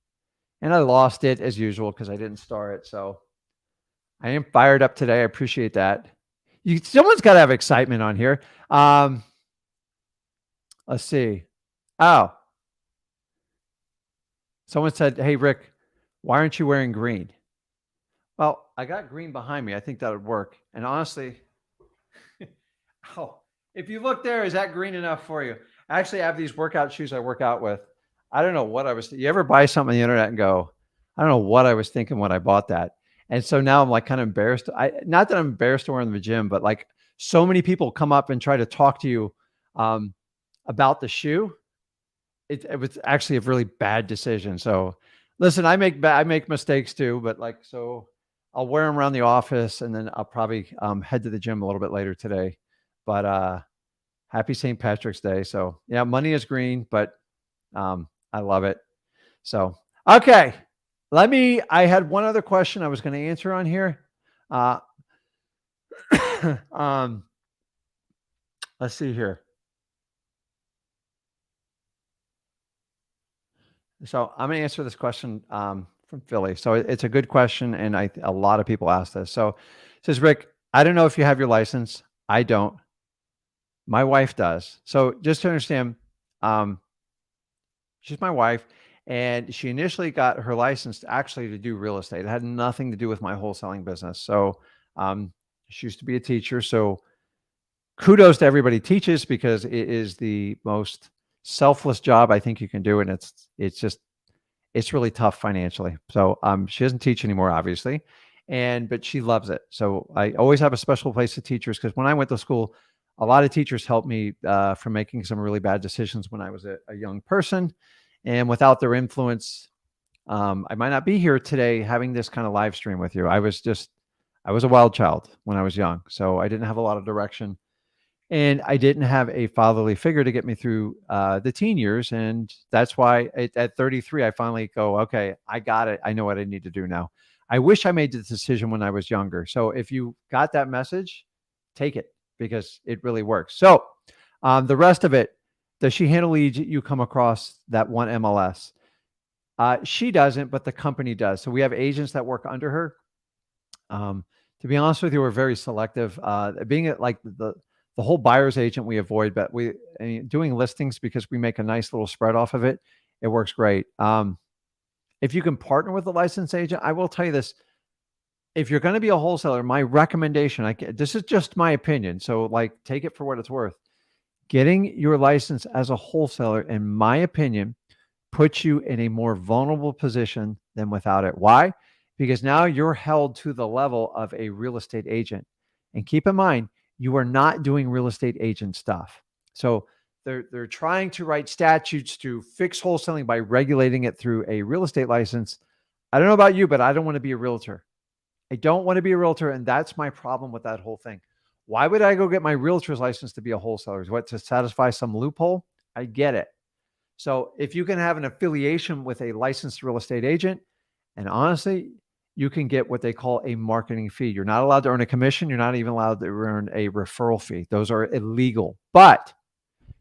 And I lost it as usual because I didn't start it. So I am fired up today. I appreciate that. Someone's got to have excitement on here. Let's see. Oh. Someone said, hey, Rick, why aren't you wearing green? Well, I got green behind me. I think that would work. And honestly, if you look there, is that green enough for you? Actually, I have these workout shoes I work out with. I don't know what you ever buy something on the internet and go, I don't know what I was thinking when I bought that. And so now I'm like kind of embarrassed. Not that I'm embarrassed to wear in the gym, but like so many people come up and try to talk to you about the shoe. It was actually a really bad decision. So listen, I make mistakes too, but like, so I'll wear them around the office and then I'll probably head to the gym a little bit later today. But happy St. Patrick's Day. So yeah, money is green, but I love it. So, okay. I had one other question I was going to answer on here. Uh, um, let's see here. So I'm going to answer this question from Philly. So it's a good question, and a lot of people ask this. So it says, Rick, I don't know if you have your license. I don't. My wife does. So just to understand, she's my wife, and she initially got her license actually to do real estate. It had nothing to do with my wholesaling business. So she used to be a teacher. So kudos to everybody who teaches, because it is the most selfless job I think you can do, and it's really tough financially. So she doesn't teach anymore, obviously, but she loves it. So I always have a special place to teachers, because when I went to school, a lot of teachers helped me from making some really bad decisions when I was a young person, and without their influence, I might not be here today having this kind of live stream with you. I was a wild child when I was young, so I didn't have a lot of direction. And I didn't have a fatherly figure to get me through the teen years. And that's why at 33, I finally go, okay, I got it. I know what I need to do now. I wish I made the decision when I was younger. So if you got that message, take it, because it really works. So the rest of it, does she handle leads you come across that one MLS? She doesn't, but the company does. So we have agents that work under her. To be honest with you, we're very selective. Being at like the whole buyer's agent we avoid, but doing listings, because we make a nice little spread off of it. It works great. If you can partner with a licensed agent, I will tell you this. If you're going to be a wholesaler, my recommendation, this is just my opinion, so like take it for what it's worth. Getting your license as a wholesaler, in my opinion, puts you in a more vulnerable position than without it. Why? Because now you're held to the level of a real estate agent. And keep in mind, you are not doing real estate agent stuff. So they're trying to write statutes to fix wholesaling by regulating it through a real estate license. I don't know about you, but I don't want to be a realtor. I don't want to be a realtor, and that's my problem with that whole thing. Why would I go get my realtor's license to be a wholesaler? What, to satisfy some loophole? I get it. So if you can have an affiliation with a licensed real estate agent, and honestly, you can get what they call a marketing fee. You're not allowed to earn a commission. You're not even allowed to earn a referral fee. Those are illegal. But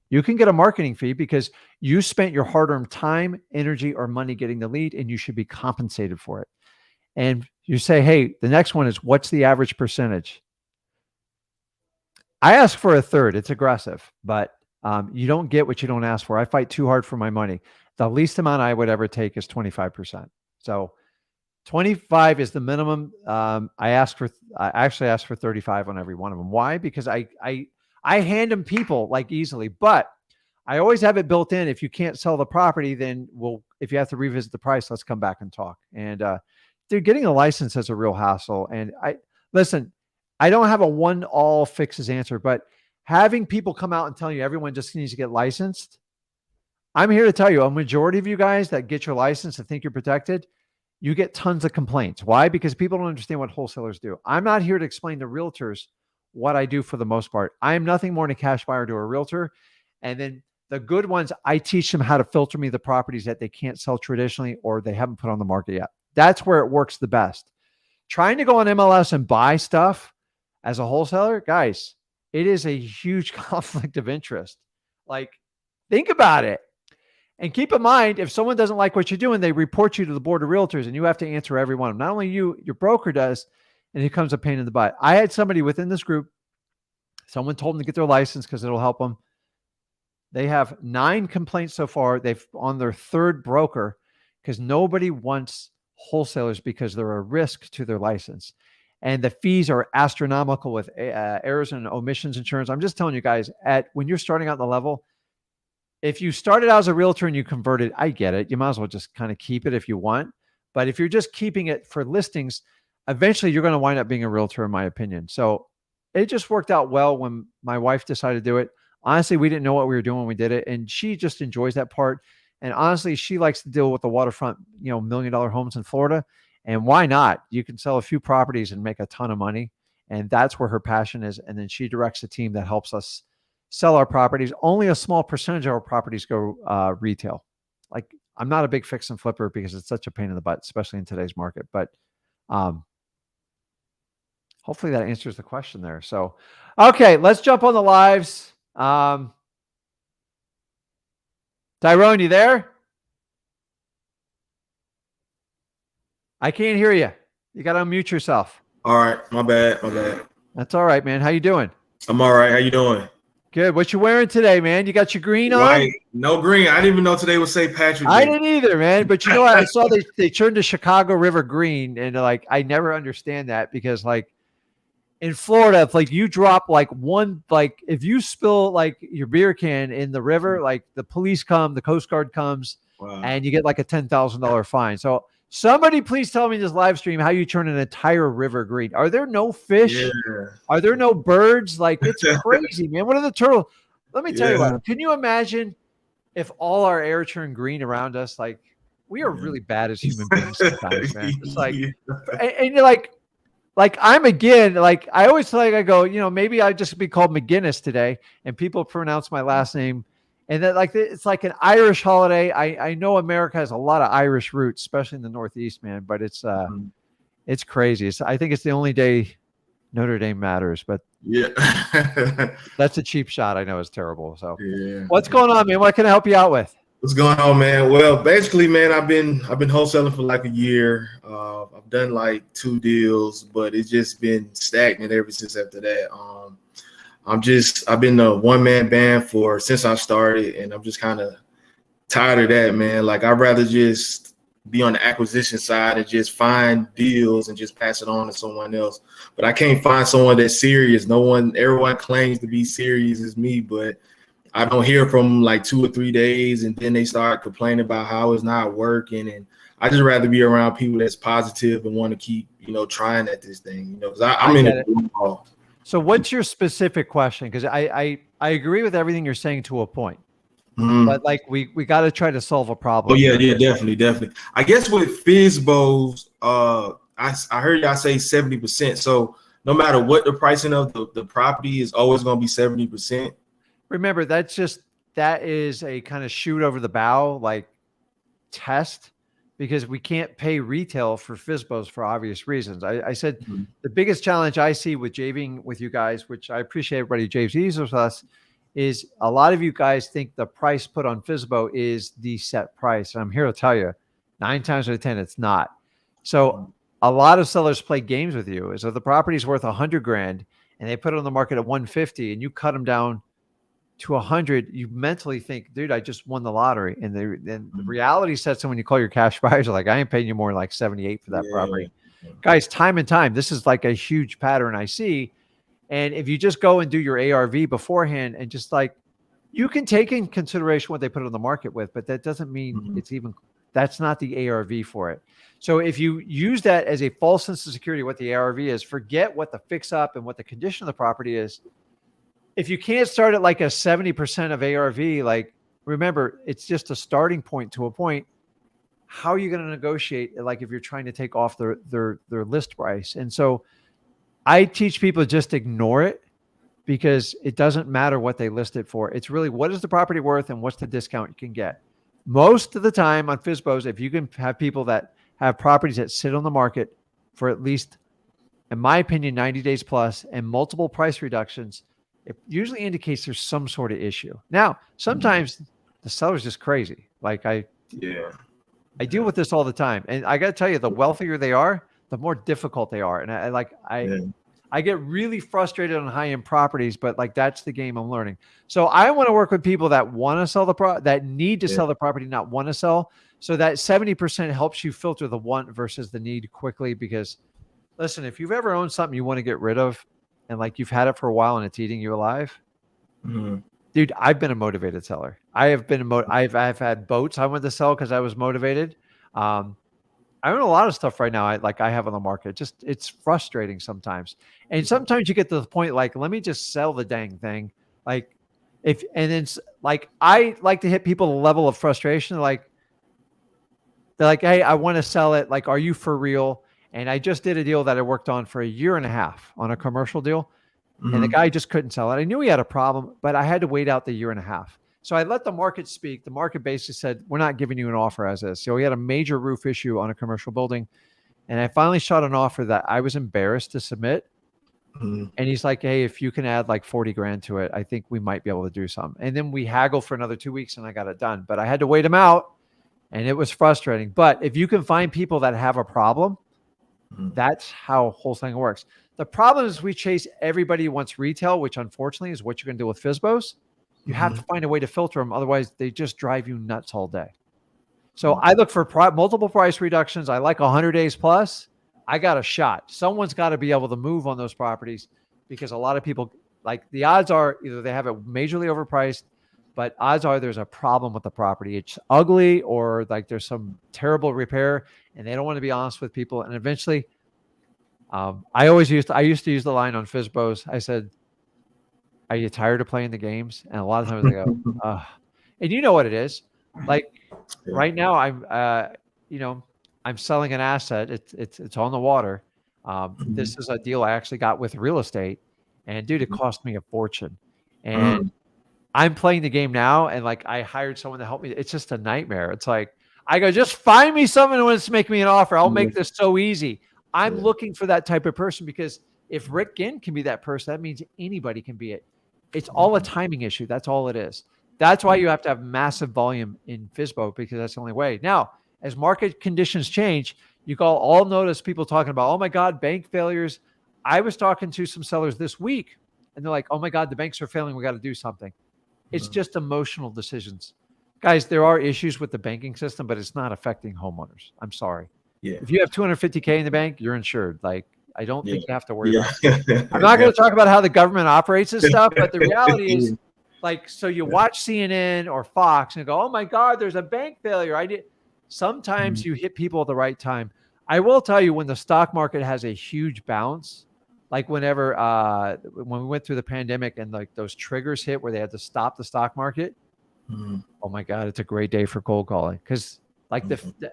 you can get a marketing fee because you spent your hard-earned time, energy, or money getting the lead, and you should be compensated for it. And you say, hey, the next one is, what's the average percentage? I ask for a third. It's aggressive, but you don't get what you don't ask for. I fight too hard for my money. The least amount I would ever take is 25%. So 25 is the minimum. I actually ask for 35 on every one of them. Why? Because I hand them people like easily, but I always have it built in. If you can't sell the property, then if you have to revisit the price, let's come back and talk. And dude, getting a license is a real hassle. And listen, I don't have a one all fixes answer, but having people come out and tell you everyone just needs to get licensed. I'm here to tell you, a majority of you guys that get your license and think you're protected, you get tons of complaints. Why? Because people don't understand what wholesalers do. I'm not here to explain to realtors what I do for the most part. I am nothing more than a cash buyer to a realtor. And then the good ones, I teach them how to filter me the properties that they can't sell traditionally or they haven't put on the market yet. That's where it works the best. Trying to go on MLS and buy stuff as a wholesaler, guys, it is a huge conflict of interest. Like, think about it. And keep in mind, if someone doesn't like what you're doing, they report you to the board of realtors and you have to answer every one of them. Not only you, your broker does, and it becomes a pain in the butt. I had somebody within this group, someone told them to get their license because it'll help them. They have 9 complaints so far. They've on their 3rd broker because nobody wants wholesalers because they're a risk to their license. And the fees are astronomical with errors and omissions insurance. I'm just telling you guys, when you're starting out the level, if you started out as a realtor and you converted, I get it. You might as well just kind of keep it if you want. But if you're just keeping it for listings, eventually you're going to wind up being a realtor, in my opinion. So it just worked out well when my wife decided to do it. Honestly, we didn't know what we were doing when we did it. And she just enjoys that part. And honestly, she likes to deal with the waterfront, $1 million homes in Florida. And why not? You can sell a few properties and make a ton of money. And that's where her passion is. And then she directs a team that helps us sell our properties. Only a small percentage of our properties go retail. Like, I'm not a big fix and flipper because it's such a pain in the butt, especially in today's market. But hopefully that answers the question there. So, okay, let's jump on the lives. Tyrone, you there? I can't hear you. You got to unmute yourself. All right, my bad. That's all right, man. How you doing? I'm all right. How you doing? Good. What you wearing today, man? You got your green on? White, no green. I didn't even know today was St. Patrick's Day. I didn't either, man. But I saw they turned to Chicago River green, and like I never understand that because like in Florida, if like you drop like one, like if you spill like your beer can in the river, like the police come, the Coast Guard comes, and you get like a $10,000 fine. So somebody please tell me in this live stream how you turn an entire river green. Are there no fish? Yeah. Are there no birds? Like, it's crazy, man. What are the turtles? Let me tell you what. Can you imagine if all our air turned green around us? Like, we are really bad as human beings sometimes, man. It's like, and you're like I'm again, like I always feel like I go, maybe I'd just be called McGinnis today, and people pronounce my last name. And that like it's like an Irish holiday. I know America has a lot of Irish roots, especially in the Northeast, man. But it's crazy. I think it's the only day Notre Dame matters. But yeah, that's a cheap shot. I know it's terrible. So what's going on, man? What can I help you out with? What's going on, man? Well, basically, man, I've been wholesaling for like a year. I've done like 2 deals, but it's just been stagnant ever since after that. I've been a one-man band since I started, and I'm just kind of tired of that, man. Like, I'd rather just be on the acquisition side and just find deals and just pass it on to someone else. But I can't find someone that's serious. Everyone claims to be serious as me, but I don't hear from them like 2 or 3 days, and then they start complaining about how it's not working. And I just rather be around people that's positive and want to keep, trying at this thing, because I'm in it. So what's your specific question? Because I agree with everything you're saying to a point. But like we got to try to solve a problem. Oh yeah, definitely. I guess with FSBOs, I heard y'all say 70%. So no matter what the pricing of the property is always going to be 70%. Remember, that is a kind of shoot over the bow like test. Because we can't pay retail for FSBOs for obvious reasons. I said the biggest challenge I see with JVing with you guys, which I appreciate everybody JVs with us, is a lot of you guys think the price put on FSBO is the set price. And I'm here to tell you, 9 times out of 10, it's not. So a lot of sellers play games with you. So the property's worth $100,000 and they put it on the market at 150 and you cut them down to 100, you mentally think, dude, I just won the lottery. And the reality sets in when you call your cash buyers, are like, I ain't paying you more than like 78 for that property. Guys, time and time, this is like a huge pattern I see. And if you just go and do your ARV beforehand and just like, you can take in consideration what they put on the market with, but that doesn't mean that's not the ARV for it. So if you use that as a false sense of security, what the ARV is, forget what the fix up and what the condition of the property is. If you can't start at like a 70% of ARV, like remember, it's just a starting point to a point. How are you going to negotiate? Like if you're trying to take off their list price. And so I teach people to just ignore it because it doesn't matter what they list it for. It's really what is the property worth and what's the discount you can get. Most of the time on FSBOs, if you can have people that have properties that sit on the market for at least, in my opinion, 90 days plus and multiple price reductions, it usually indicates there's some sort of issue. Now, sometimes the seller's just crazy. Like I deal with this all the time. And I got to tell you, the wealthier they are, the more difficult they are. And I get really frustrated on high-end properties, but like that's the game I'm learning. So I want to work with people that want to sell that need to sell the property, not want to sell. So that 70% helps you filter the want versus the need quickly. Because listen, if you've ever owned something you want to get rid of, and like you've had it for a while and it's eating you alive, dude, I've been a motivated seller. I have been I've had boats I wanted to sell because I was motivated. I own a lot of stuff right now. I have on the market. Just it's frustrating sometimes, and sometimes you get to the point like, let me just sell the dang thing. Like, if and then like I like to hit people a level of frustration. Like they're like, hey, I want to sell it. Like, are you for real? And I just did a deal that I worked on for a year and a half on a commercial deal, and the guy just couldn't sell it. I knew he had a problem, but I had to wait out the year and a half. So I let the market speak. The market basically said, we're not giving you an offer as is. So we had a major roof issue on a commercial building. And I finally shot an offer that I was embarrassed to submit. And he's like, hey, if you can add like 40 grand to it, I think we might be able to do something. And then we haggled for another 2 weeks and I got it done. But I had to wait him out and it was frustrating. But if you can find people that have a problem, that's how wholesaling works. The problem is we chase everybody who wants retail, which unfortunately is what you're going to do with FSBOs. You have to find a way to filter them. Otherwise, they just drive you nuts all day. So I look for multiple price reductions. I like 100 days plus. I got a shot. Someone's got to be able to move on those properties because a lot of people, like the odds are either they have it majorly overpriced, but odds are there's a problem with the property. It's ugly or like there's some terrible repair and they don't want to be honest with people. And eventually, I used to use the line on FSBOs. I said, are you tired of playing the games? And a lot of times they go, and you know what it is. Like right now I'm selling an asset. It's on the water. This is a deal I actually got with real estate and dude, it cost me a fortune. And I'm playing the game now. And like, I hired someone to help me. It's just a nightmare. It's like, I go, just find me someone who wants to make me an offer. I'll make this so easy. I'm looking for that type of person because if Rick Ginn can be that person, that means anybody can be it. It's all a timing issue. That's all it is. That's why you have to have massive volume in FSBO because that's the only way. Now, as market conditions change, you all notice people talking about, oh my God, bank failures. I was talking to some sellers this week and they're like, oh my God, the banks are failing. We got to do something. It's just emotional decisions. Guys, there are issues with the banking system, but it's not affecting homeowners. I'm sorry. Yeah. If you have 250K in the bank, you're insured. Like, I don't think you have to worry about it. I'm not going to talk about how the government operates this stuff, but the reality is, like, so you watch CNN or Fox and go, oh my God, there's a bank failure. Sometimes you hit people at the right time. I will tell you when the stock market has a huge bounce, like when we went through the pandemic and like those triggers hit where they had to stop the stock market. Oh my God, it's a great day for cold calling because like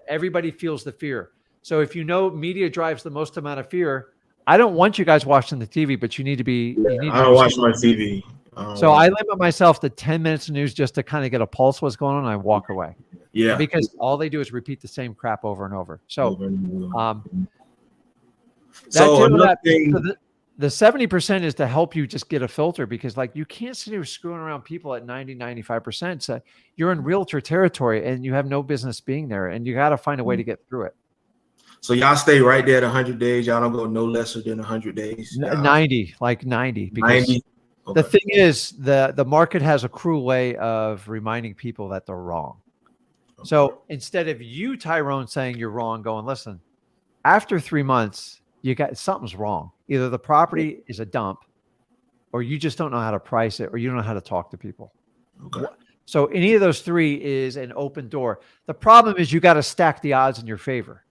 everybody feels the fear. So if media drives the most amount of fear, I don't want you guys watching the TV, but you need to be. I don't watch my TV. So I limit myself to 10 minutes of news just to kind of get a pulse of what's going on. And I walk away. Yeah. Because all they do is repeat the same crap over and over. So, the 70% is to help you just get a filter because like you can't sit here screwing around people at 90, 95%. So you're in realtor territory and you have no business being there and you got to find a way to get through it. So y'all stay right there at 100 days. Y'all don't go no lesser than 100 days. 90, like 90. Because 90. Okay. The thing is, the market has a cruel way of reminding people that they're wrong. Okay. So instead of you, Tyrone, saying you're wrong, going, listen, after 3 months, something's wrong. Either the property is a dump or you just don't know how to price it or you don't know how to talk to people. Okay. So any of those three is an open door. The problem is you got to stack the odds in your favor.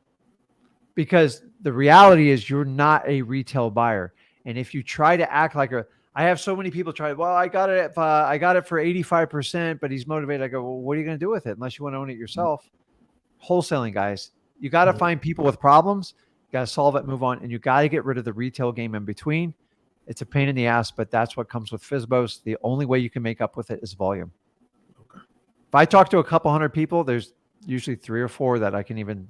Because the reality is you're not a retail buyer. And if you try to act like I have so many people try, well, I got it for 85%, but he's motivated. I go, well, what are you going to do with it? Unless you want to own it yourself. Wholesaling, guys, you got to find people with problems. You got to solve it, move on. And you got to get rid of the retail game in between. It's a pain in the ass, but that's what comes with FSBOs. The only way you can make up with it is volume. Okay. If I talk to a couple hundred people, there's usually 3 or 4 that I can even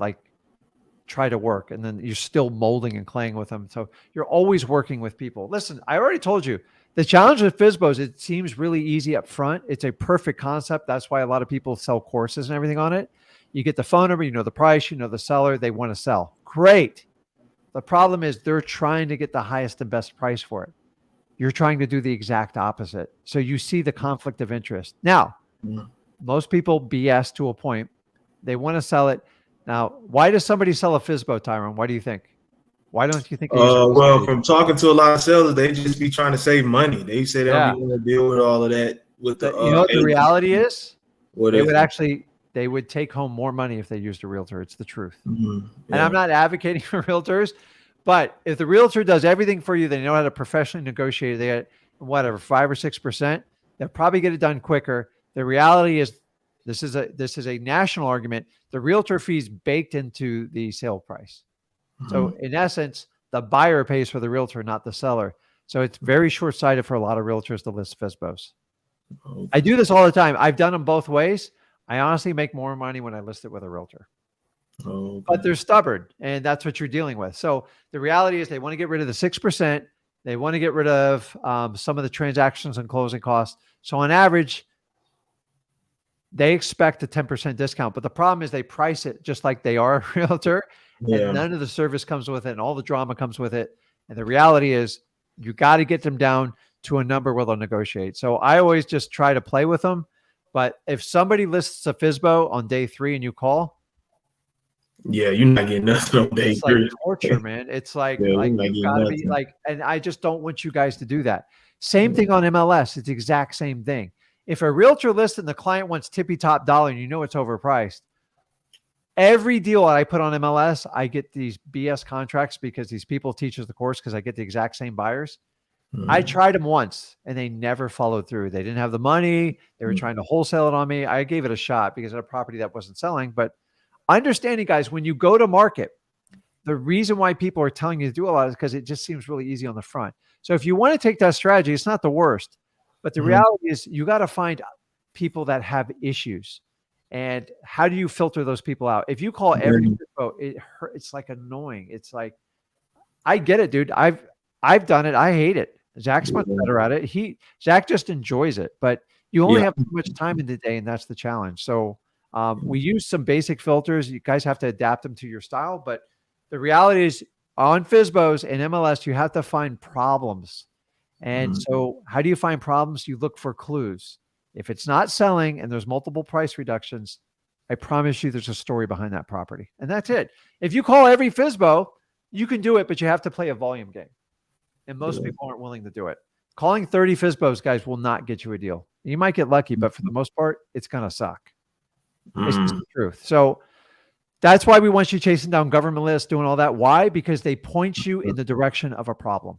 try to work, and then you're still molding and claying with them. So you're always working with people. Listen, I already told you the challenge with FSBOs, it seems really easy up front. It's a perfect concept. That's why a lot of people sell courses and everything on it. You get the phone number, you know the price, you know the seller, they want to sell. Great. The problem is they're trying to get the highest and best price for it. You're trying to do the exact opposite. So you see the conflict of interest. Now, most people BS to a point. They want to sell it. Now, why does somebody sell a FSBO, Tyrone? Why do you think? Why don't you think? Well, from talking to a lot of sellers, they just be trying to save money. They say they don't even want to deal with all of that. With the you know what the reality is? What they is would it? actually they would take home more money if they used a realtor. It's the truth. Mhm. And I'm not advocating for realtors, but if the realtor does everything for you, they know how to professionally negotiate. They get whatever 5 or 6%. They'll probably get it done quicker. The reality is, this is a national argument. The realtor fees baked into the sale price. So in essence, the buyer pays for the realtor, not the seller. So it's very short-sighted for a lot of realtors to list FSBOs. Okay. I do this all the time. I've done them both ways. I honestly make more money when I list it with a realtor. Okay. But they're stubborn, and that's what you're dealing with. So the reality is they want to get rid of the 6%. They want to get rid of some of the transactions and closing costs. So on average, they expect a 10% discount. But the problem is they price it just like they are a realtor, and none of the service comes with it, and all the drama comes with it. And the reality is you got to get them down to a number where they'll negotiate. So I always just try to play with them. But if somebody lists a FSBO on day 3 and you call, yeah, you're not getting nothing on day it's like 3. torture, man. It's like, Yeah, like you're not you getting gotta be nothing. like, and I just don't want you guys to do that. Same thing on MLS. It's the exact same thing. If a realtor lists and the client wants tippy top dollar and you know it's overpriced, every deal that I put on MLS, I get these BS contracts because these people teach us the course because I get the exact same buyers. I tried them once and they never followed through. They didn't have the money. They were trying to wholesale it on me. I gave it a shot because of a property that wasn't selling. But understanding, guys, when you go to market, the reason why people are telling you to do a lot is because it just seems really easy on the front. So if you want to take that strategy, it's not the worst. But the reality is you got to find people that have issues. And how do you filter those people out? If you call every FSBO, it's like annoying. It's like, I get it, dude. I've done it. I hate it. Zach's much better at it. Zach just enjoys it, but you only have so much time in the day, and that's the challenge. So we use some basic filters. You guys have to adapt them to your style, but the reality is on FSBOs and MLS, you have to find problems. And so how do you find problems? You look for clues. If it's not selling and there's multiple price reductions, I promise you there's a story behind that property. And that's it. If you call every FSBO, you can do it, but you have to play a volume game. And most people aren't willing to do it. Calling 30 FSBOs, guys, will not get you a deal. You might get lucky, but for the most part, it's going to suck. It's just the truth. So that's why we want you chasing down government lists, doing all that. Why? Because they point you in the direction of a problem.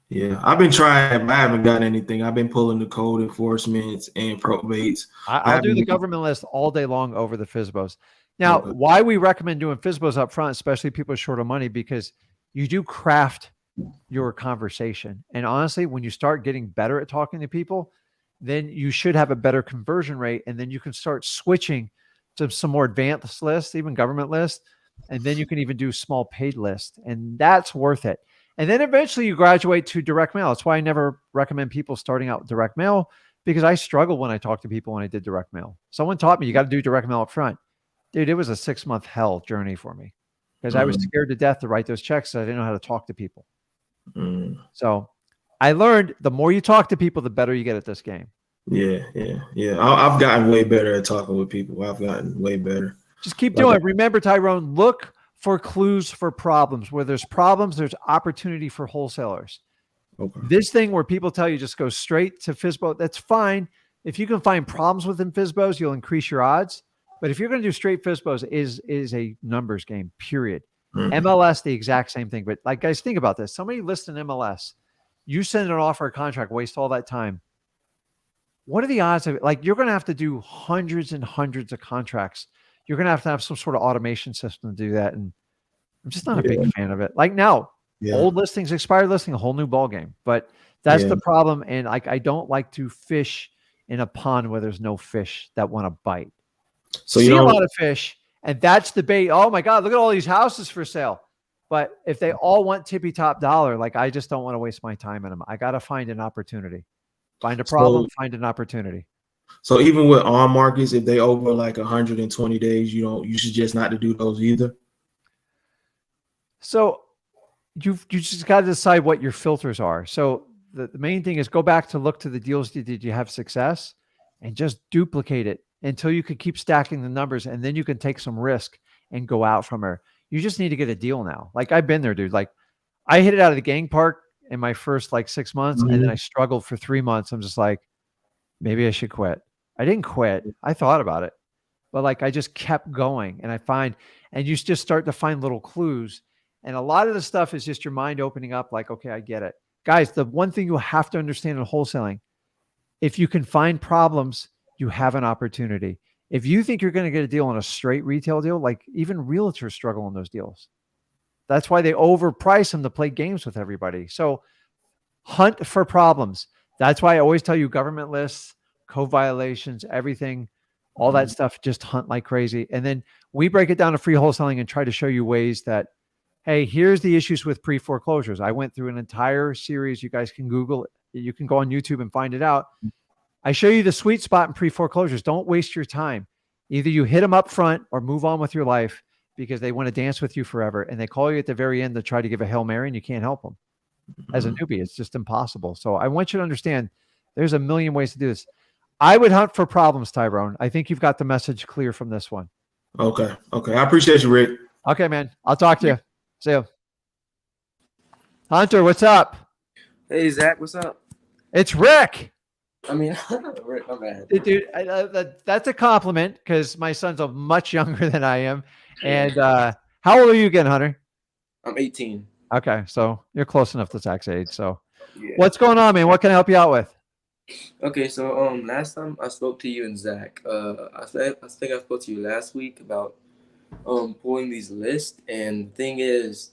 Yeah, I've been trying. I haven't gotten anything. I've been pulling the code enforcements and probates. I'll do the government list all day long over the FSBOs. Now, why we recommend doing FSBOs up front, especially people short of money, because you do craft your conversation. And honestly, when you start getting better at talking to people, then you should have a better conversion rate. And then you can start switching to some more advanced lists, even government lists. And then you can even do small paid lists. And that's worth it. And then eventually you graduate to direct mail. That's why I never recommend people starting out with direct mail, because I struggled when I talked to people when I did direct mail. Someone taught me you got to do direct mail up front. Dude, it was a 6-month hell journey for me because I was scared to death to write those checks. So I didn't know how to talk to people. So I learned the more you talk to people, the better you get at this game. Yeah. I've gotten way better at talking with people. I've gotten way better. Just keep doing it. Remember, Tyrone, look for clues for problems. Where there's problems, there's opportunity for wholesalers. Okay. This thing where people tell you just go straight to FSBO, that's fine. If you can find problems within FSBOs, you'll increase your odds. But if you're going to do straight FSBOs, is a numbers game, period. MLS, the exact same thing. But like, guys, think about this. Somebody lists an MLS. You send an offer, a contract, waste all that time. What are the odds of it? Like, you're going to have to do hundreds and hundreds of contracts. You're going to have some sort of automation system to do that. And I'm just not a big fan of it. Like now, old listings, expired listing, a whole new ball game. But that's the problem. And like, I don't like to fish in a pond where there's no fish that want to bite. So you see a lot of fish. And that's the bait. Oh my God, look at all these houses for sale. But if they all want tippy top dollar, like I just don't want to waste my time in them. I got to find an opportunity. Find a problem, find an opportunity. So even with on markets, if they over like 120 days, you suggest not to do those either? So you just got to decide what your filters are. So the main thing is go back to look to the deals. Did you have success? And just duplicate it until you can keep stacking the numbers, and then you can take some risk and go out from her. You just need to get a deal now. Like I've been there, dude. Like I hit it out of the gang park in my first like 6 months, and then I struggled for 3 months. I'm just like, maybe I should quit. I didn't quit. I thought about it. but like I just kept going, and you just start to find little clues. And a lot of the stuff is just your mind opening up like, okay, I get it. Guys, the one thing you have to understand in wholesaling, if you can find problems, you have an opportunity. If you think you're going to get a deal on a straight retail deal, like even realtors struggle on those deals. That's why they overprice them to play games with everybody. So hunt for problems. That's why I always tell you government lists, code violations, everything, all that stuff, just hunt like crazy. And then we break it down to free wholesaling and try to show you ways that, hey, here's the issues with pre-foreclosures. I went through an entire series. You guys can Google it. You can go on YouTube and find it out. I show you the sweet spot in pre-foreclosures. Don't waste your time. Either you hit them up front or move on with your life because they want to dance with you forever. And they call you at the very end to try to give a Hail Mary and you can't help them. As a newbie, it's just impossible. So I want you to understand there's a million ways to do this. I would hunt for problems, Tyrone. I think you've got the message clear from this one. Okay. I appreciate you, Rick. Okay, man. I'll talk to you. See you. Hunter, what's up? Hey, Zach, what's up? It's Rick. I mean, Rick, my bad. Dude, that's a compliment because my son's much younger than I am. And how old are you again, Hunter? I'm 18. Okay, so you're close enough to Zach's age. So Yeah. what's going on, man? What can I help you out with? Okay, so last time I spoke to you and Zach, I think I spoke to you last week about pulling these lists, and the thing is,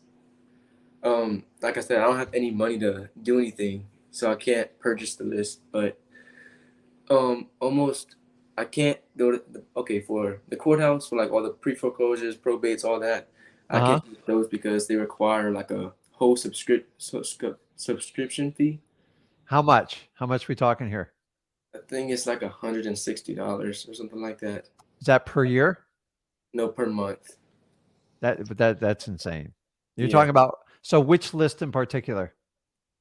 like I said, I don't have any money to do anything, so I can't purchase the list. But almost I can't go to for the courthouse for like all the pre-foreclosures, probates, all that. I can't do those because they require like a whole subscription fee. How much? How much we talking here? I think it's like $160 or something like that. Is that per year? No, per month. That's insane. You're Yeah. talking about, so which list in particular?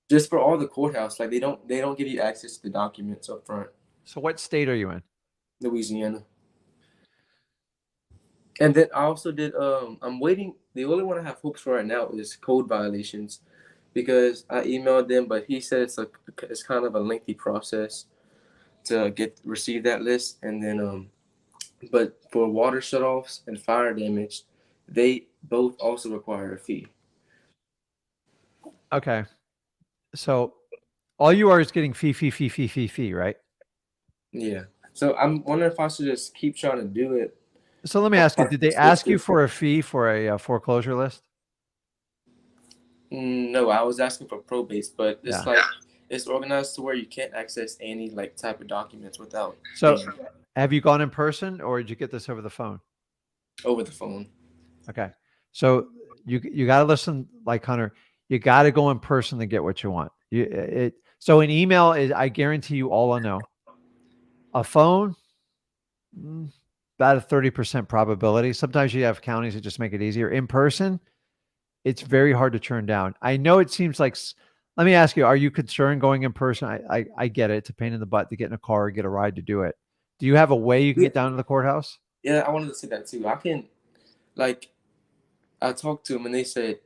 Just for all the courthouse, like they don't give you access to the documents up front. So what state are you in? Louisiana. And then I also did I'm waiting. The only one I have hopes for right now is code violations, because I emailed them, but he said it's kind of a lengthy process to receive that list. And then but for water shutoffs and fire damage, they both also require a fee. Okay. So all you are is getting fee, right? Yeah. So I'm wondering if I should just keep trying to do it. So let me ask you, did they ask you for a fee for a foreclosure list? No, I was asking for probates, but it's Yeah. like it's organized to where you can't access any like type of documents without So have you gone in person or did you get this over the phone? over the phone. Okay. So you got to listen, like Hunter, you got to go in person to get what you want. So an email is, I guarantee you all I know. A phone, about a 30% probability. Sometimes you have counties that just make it easier. In person, it's very hard to turn down. I know it seems like, let me ask you, are you concerned going in person? I get it. It's a pain in the butt to get in a car or get a ride to do it. Do you have a way you can get down to the courthouse? Yeah, I wanted to say that too. I can, like, I talked to them and they said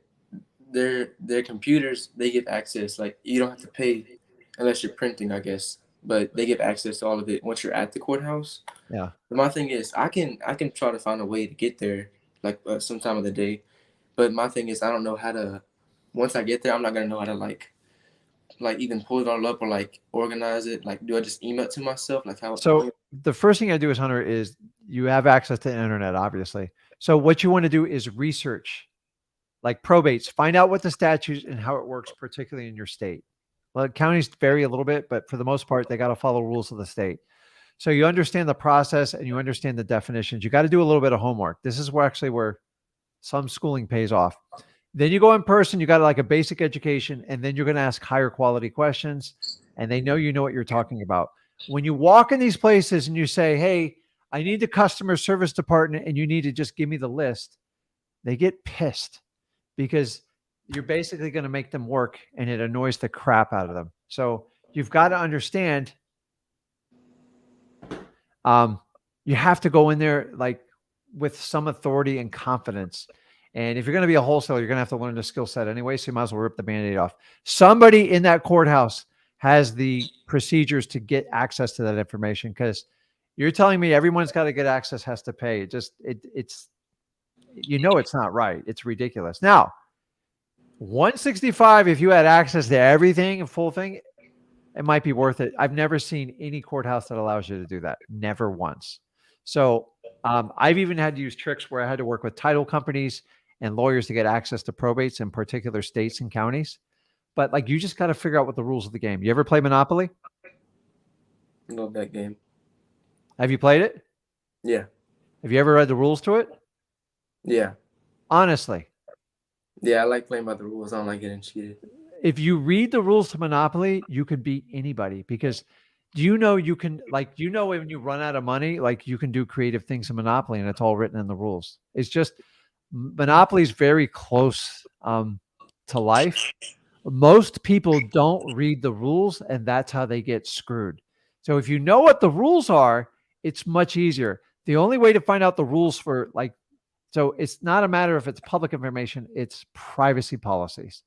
their computers, they give access. Like, you don't have to pay unless you're printing, I guess, but they give access to all of it once you're at the courthouse. Yeah. But my thing is, I can try to find a way to get there, like some time of the day. But my thing is, I don't know how to. Once I get there, I'm not gonna know how to like even pull it all up or like organize it. Like, do I just email it to myself? Like how? So the first thing I do as Hunter is you have access to the internet, obviously. So what you want to do is research, like probates, find out what the statutes and how it works, particularly in your state. Well, counties vary a little bit, but for the most part, they got to follow rules of the state. So you understand the process and you understand the definitions. You got to do a little bit of homework. This is where some schooling pays off. Then you go in person, you got like a basic education, and then you're going to ask higher quality questions, and they know you know what you're talking about. When you walk in these places and you say, hey, I need the customer service department and you need to just give me the list, they get pissed because you're basically going to make them work and it annoys the crap out of them. So you've got to understand, you have to go in there like with some authority and confidence. And if you're going to be a wholesaler, you're going to have to learn the skill set anyway. So you might as well rip the Band-Aid off. Somebody in that courthouse has the procedures to get access to that information, because You're telling me everyone's got to get access, has to pay. It's it's not right. It's ridiculous. Now, 165, if you had access to everything, a full thing, it might be worth it. I've never seen any courthouse that allows you to do that. Never once. So I've even had to use tricks where I had to work with title companies and lawyers to get access to probates in particular states and counties. But like, you just got to figure out what the rules of the game. You ever play Monopoly? Love that game. Have you played it? Yeah. Have you ever read the rules to it? Yeah. Honestly. Yeah, I like playing by the rules. I don't like getting cheated. If you read the rules to Monopoly, you could beat anybody because you can when you run out of money, like you can do creative things in Monopoly and it's all written in the rules. It's just Monopoly is very close to life. Most people don't read the rules and that's how they get screwed. So if you know what the rules are, it's much easier. The only way to find out the rules for so it's not a matter if it's public information, it's privacy policies.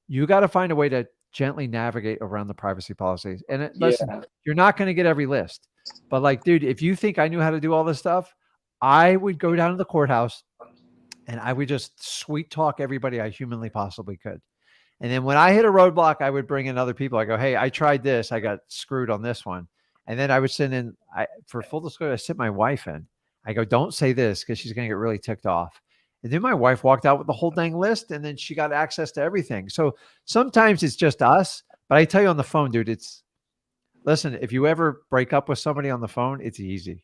You got to find a way to gently navigate around the privacy policies. And listen, you're not going to get every list. But like, dude, if you think I knew how to do all this stuff, I would go down to the courthouse and I would just sweet talk everybody I humanly possibly could. And then when I hit a roadblock, I would bring in other people. I go, hey, I tried this. I got screwed on this one. And then I would send in, for full disclosure, I sent my wife in. I go, don't say this because she's going to get really ticked off. And then my wife walked out with the whole dang list and then she got access to everything. So sometimes it's just us, but I tell you on the phone, dude, listen, if you ever break up with somebody on the phone, it's easy.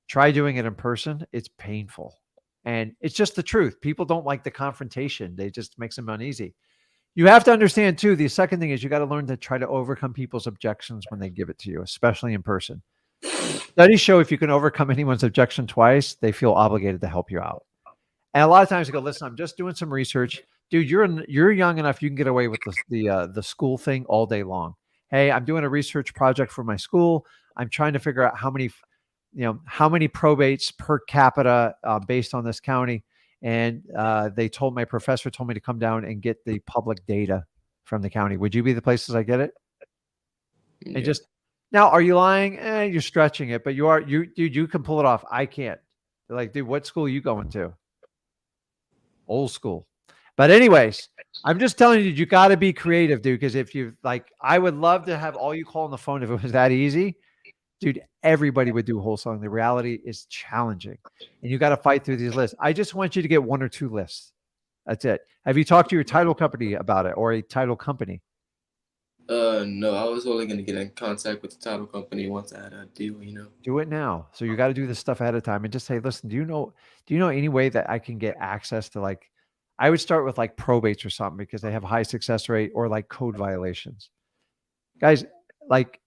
Try doing it in person. It's painful. And it's just the truth. People don't like the confrontation. They just makes them uneasy. You have to understand too, the second thing is you got to learn to try to overcome people's objections when they give it to you, especially in person. Studies show if you can overcome anyone's objection twice, they feel obligated to help you out. And a lot of times I go, listen, I'm just doing some research. Dude, you're young enough. You can get away with the school thing all day long. Hey, I'm doing a research project for my school. I'm trying to figure out how many probates per capita based on this county. And my professor told me to come down and get the public data from the county. Would you be the places I get it? Yeah. And now, are you lying? You're stretching it, but dude, you can pull it off. I can't. They're like, dude, what school are you going to? Old school. But anyways, I'm just telling you got to be creative, dude. Because if you I would love to have all you call on the phone if it was that easy. Dude, everybody would do wholesaling. The reality is challenging. And you got to fight through these lists. I just want you to get 1 or 2 lists. That's it. Have you talked to your title company about it or a title company? No, I was only going to get in contact with the title company once I had a deal, Do it now. So you got to do this stuff ahead of time and just say, listen, do you know any way that I can get access to I would start with probates or something because they have high success rate or code violations. Guys,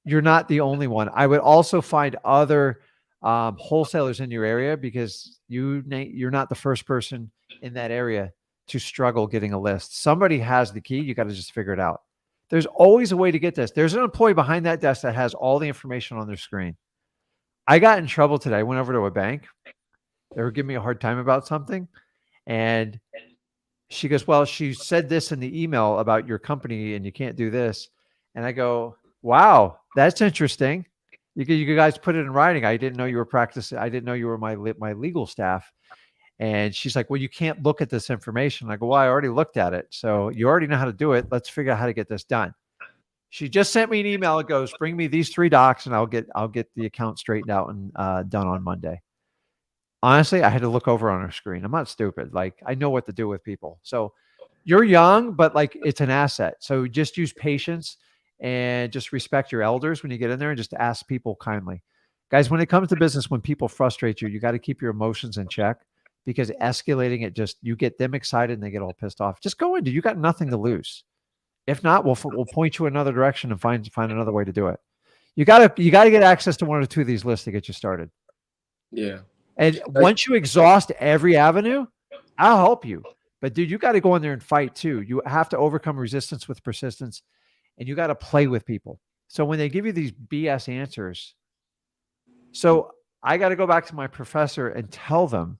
you're not the only one. I would also find other wholesalers in your area because you're not the first person in that area to struggle getting a list. Somebody has the key. You got to just figure it out. There's always a way to get this. There's an employee behind that desk that has all the information on their screen. I got in trouble today. I went over to a bank. They were giving me a hard time about something. And she goes, well, she said this in the email about your company and you can't do this. And I go, wow, that's interesting. You guys put it in writing. I didn't know you were practicing. I didn't know you were my legal staff. And she's like, well, you can't look at this information. I go, well, I already looked at it. So you already know how to do it. Let's figure out how to get this done. She just sent me an email. It goes, bring me these 3 docs and I'll get the account straightened out and done on Monday. Honestly, I had to look over on her screen. I'm not stupid. I know what to do with people. So you're young, but it's an asset. So just use patience and just respect your elders when you get in there and just ask people kindly. Guys, when it comes to business, when people frustrate you, you got to keep your emotions in check because escalating it you get them excited and they get all pissed off. Just go into, you got nothing to lose. If not, we'll point you another direction and find another way to do it. You got to get access to 1 or 2 of these lists to get you started. Yeah. And once you exhaust every avenue, I'll help you. But dude, you got to go in there and fight too. You have to overcome resistance with persistence and you got to play with people. So when they give you these BS answers, so I got to go back to my professor and tell them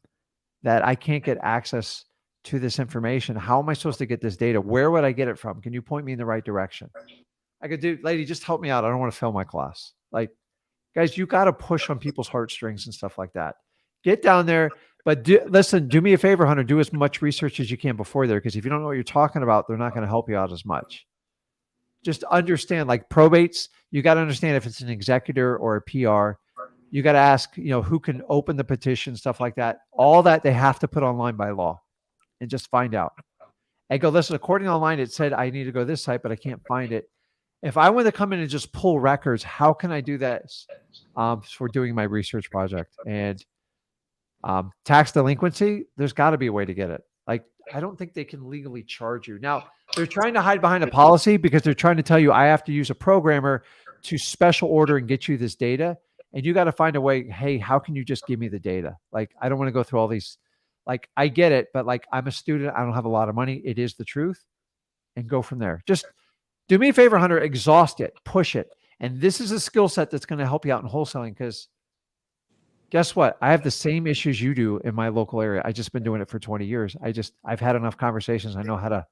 that I can't get access to this information. How am I supposed to get this data? Where would I get it from? Can you point me in the right direction? I could do, lady, just help me out. I don't want to fail my class. Guys, you got to push on people's heartstrings and stuff like that. Get down there. But listen, do me a favor, Hunter. Do as much research as you can before there, because if you don't know what you're talking about, they're not going to help you out as much. Just understand, like probates, you got to understand if it's an executor or a PR. You got to ask, who can open the petition, stuff like that. All that they have to put online by law, and just find out. And go, listen, according online, it said I need to go to this site, but I can't find it. If I want to come in and just pull records, how can I do that for doing my research project? And tax delinquency, there's got to be a way to get it. Like, I don't think they can legally charge you. Now, they're trying to hide behind a policy because they're trying to tell you I have to use a programmer to special order and get you this data. And you got to find a way, hey, how can you just give me the data? Like, I don't want to go through all these. Like, I get it, but like, I'm a student. I don't have a lot of money. It is the truth. And go from there. Just do me a favor, Hunter, exhaust it, push it. And this is a skill set that's going to help you out in wholesaling, because guess what? I have the same issues you do in my local area. I just been doing it for 20 years. I've had enough conversations. I know how to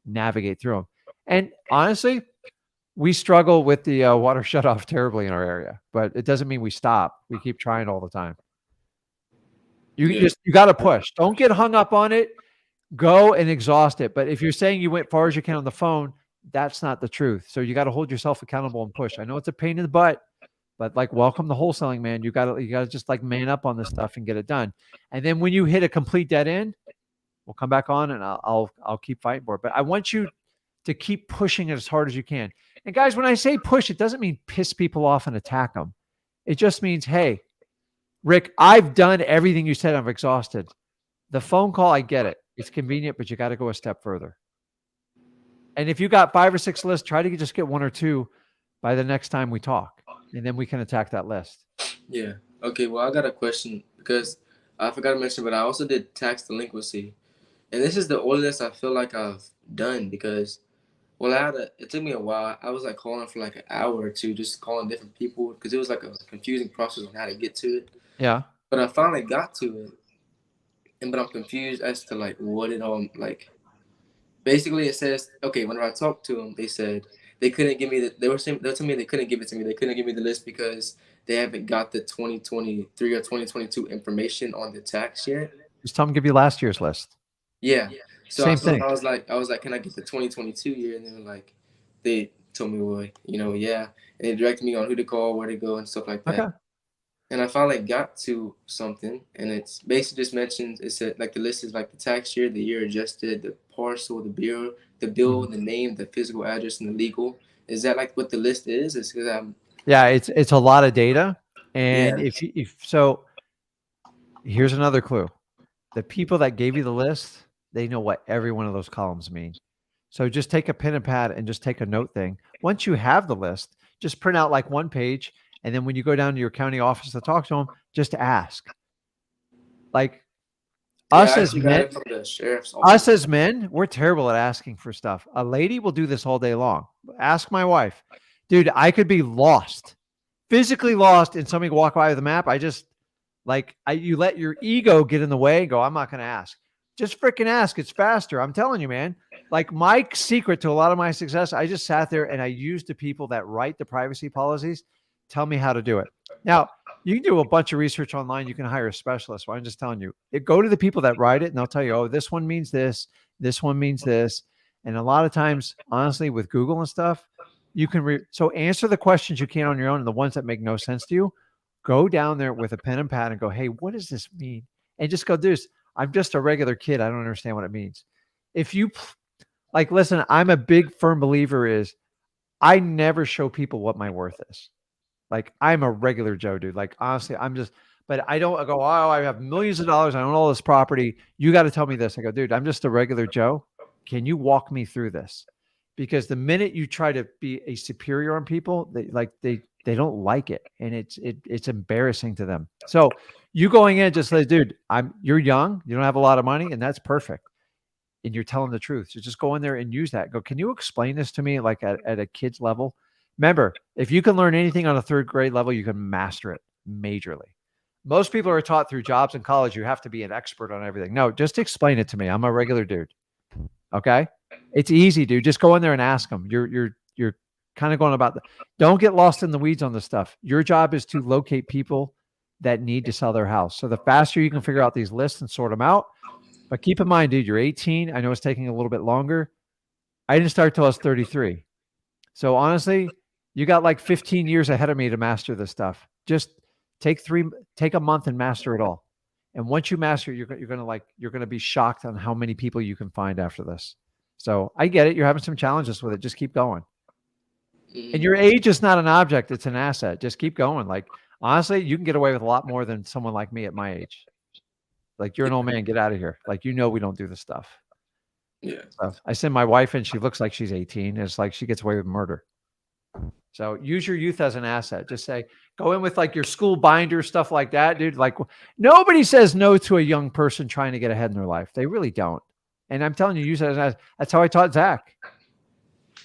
navigate through them. And honestly, we struggle with the water shut off terribly in our area, but it doesn't mean we stop. We keep trying all the time. You got to push. Don't get hung up on it. Go and exhaust it. But if you're saying you went far as you can on the phone, that's not the truth. So you got to hold yourself accountable and push. I know it's a pain in the butt, but like, welcome to wholesaling, man. You got to just like man up on this stuff and get it done. And then when you hit a complete dead end, we'll come back on and I'll keep fighting for it. But I want you to keep pushing it as hard as you can. And guys, when I say push, it doesn't mean piss people off and attack them. It just means, hey, Rick, I've done everything you said. I'm exhausted. The phone call, I get it. It's convenient, but you got to go a step further. And if you got 5 or 6 lists, try to just get 1 or 2 by the next time we talk, and then we can attack that list. Yeah. Okay. Well, I got a question because I forgot to mention, but I also did tax delinquency, and this is the oldest I feel like I've done because, well, it took me a while. I was like calling for like an hour or two, just calling different people because it was like a confusing process on how to get to it. Yeah. But I finally got to it, but I'm confused as to like what it all like. Basically, it says, okay, whenever I talked to them, they said they couldn't give me they were telling me they couldn't give it to me. They couldn't give me the list because they haven't got the 2023 or 2022 information on the tax yet. Just tell them to give you last year's list. Yeah. So Same thing. I was like, can I get the 2022 year? And then like, they told me, well, yeah. And they directed me on who to call, where to go, and stuff like that. Okay. And I finally got to something, and it's basically just mentions, it said like the list is like the tax year, the year adjusted, the parcel, the bill, the name, the physical address, and the legal. Is that like what the list is? It's because yeah, it's a lot of data, and if so, here's another clue: the people that gave you the list, they know what every one of those columns mean. So just take a pen and pad and just take a note thing. Once you have the list, just print out like 1 page. And then when you go down to your county office to talk to them, just ask. Like us as men, we're terrible at asking for stuff. A lady will do this all day long. Ask my wife. Dude, I could be lost, physically lost, and somebody walk by with a map. You let your ego get in the way and go, I'm not going to ask. Just freaking ask. It's faster. I'm telling you, man. Like my secret to a lot of my success, I just sat there and I used the people that write the privacy policies. Tell me how to do it. Now, you can do a bunch of research online. You can hire a specialist. Well, I'm just telling you, go to the people that write it and they'll tell you, oh, this one means this. This one means this. And a lot of times, honestly, with Google and stuff, you can so answer the questions you can on your own, and the ones that make no sense to you, go down there with a pen and pad and go, hey, what does this mean? And just go, dude, I'm just a regular kid. I don't understand what it means. If you listen, I'm a big firm believer is I never show people what my worth is. Like I'm a regular Joe, dude. Like honestly, but I don't go, oh, I have millions of dollars. I own all this property. You got to tell me this. I go, dude, I'm just a regular Joe. Can you walk me through this? Because the minute you try to be a superior on people, they don't like it. And it's embarrassing to them. So you going in, just say, dude, you're young. You don't have a lot of money, and that's perfect. And you're telling the truth. So just go in there and use that. Go, can you explain this to me like at a kid's level? Remember, if you can learn anything on a 3rd grade level, you can master it majorly. Most people are taught through jobs in college, you have to be an expert on everything. No, just explain it to me. I'm a regular dude. Okay? It's easy, dude. Just go in there and ask them. Your kind of going about don't get lost in the weeds on this stuff. Your job is to locate people that need to sell their house. So the faster you can figure out these lists and sort them out, but keep in mind, dude, you're 18. I know it's taking a little bit longer. I didn't start till I was 33. So honestly, you got like 15 years ahead of me to master this stuff. Just take a month and master it all. And once you master it, you're going to be shocked on how many people you can find after this. So I get it. You're having some challenges with it. Just keep going. And your age is not an object. It's an asset. Just keep going. Like, honestly, you can get away with a lot more than someone like me at my age. Like, you're an old man, get out of here. Like, we don't do this stuff. Yeah. So I send my wife and she looks like she's 18. It's like she gets away with murder. So use your youth as an asset. Just say, go in with like your school binder, stuff like that, dude. Like, nobody says no to a young person trying to get ahead in their life. They really don't. And I'm telling you, use it as an asset. That's how I taught Zach.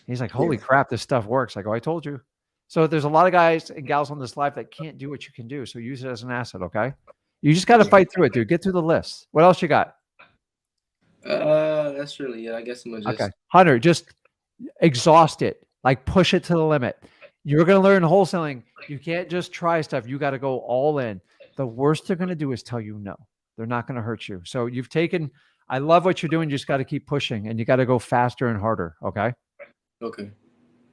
He's like, holy crap, this stuff works. I go, I told you. So there's a lot of guys and gals on this life that can't do what you can do. So use it as an asset, okay? You just got to fight through it, dude. Get through the list. What else you got? That's really it. I guess I'm gonna just Hunter, just exhaust it. Like, push it to the limit. You're going to learn wholesaling. You can't just try stuff. You got to go all in. The worst they're going to do is tell you no. They're not going to hurt you. So I love what you're doing. You just got to keep pushing and you got to go faster and harder. Okay. Okay.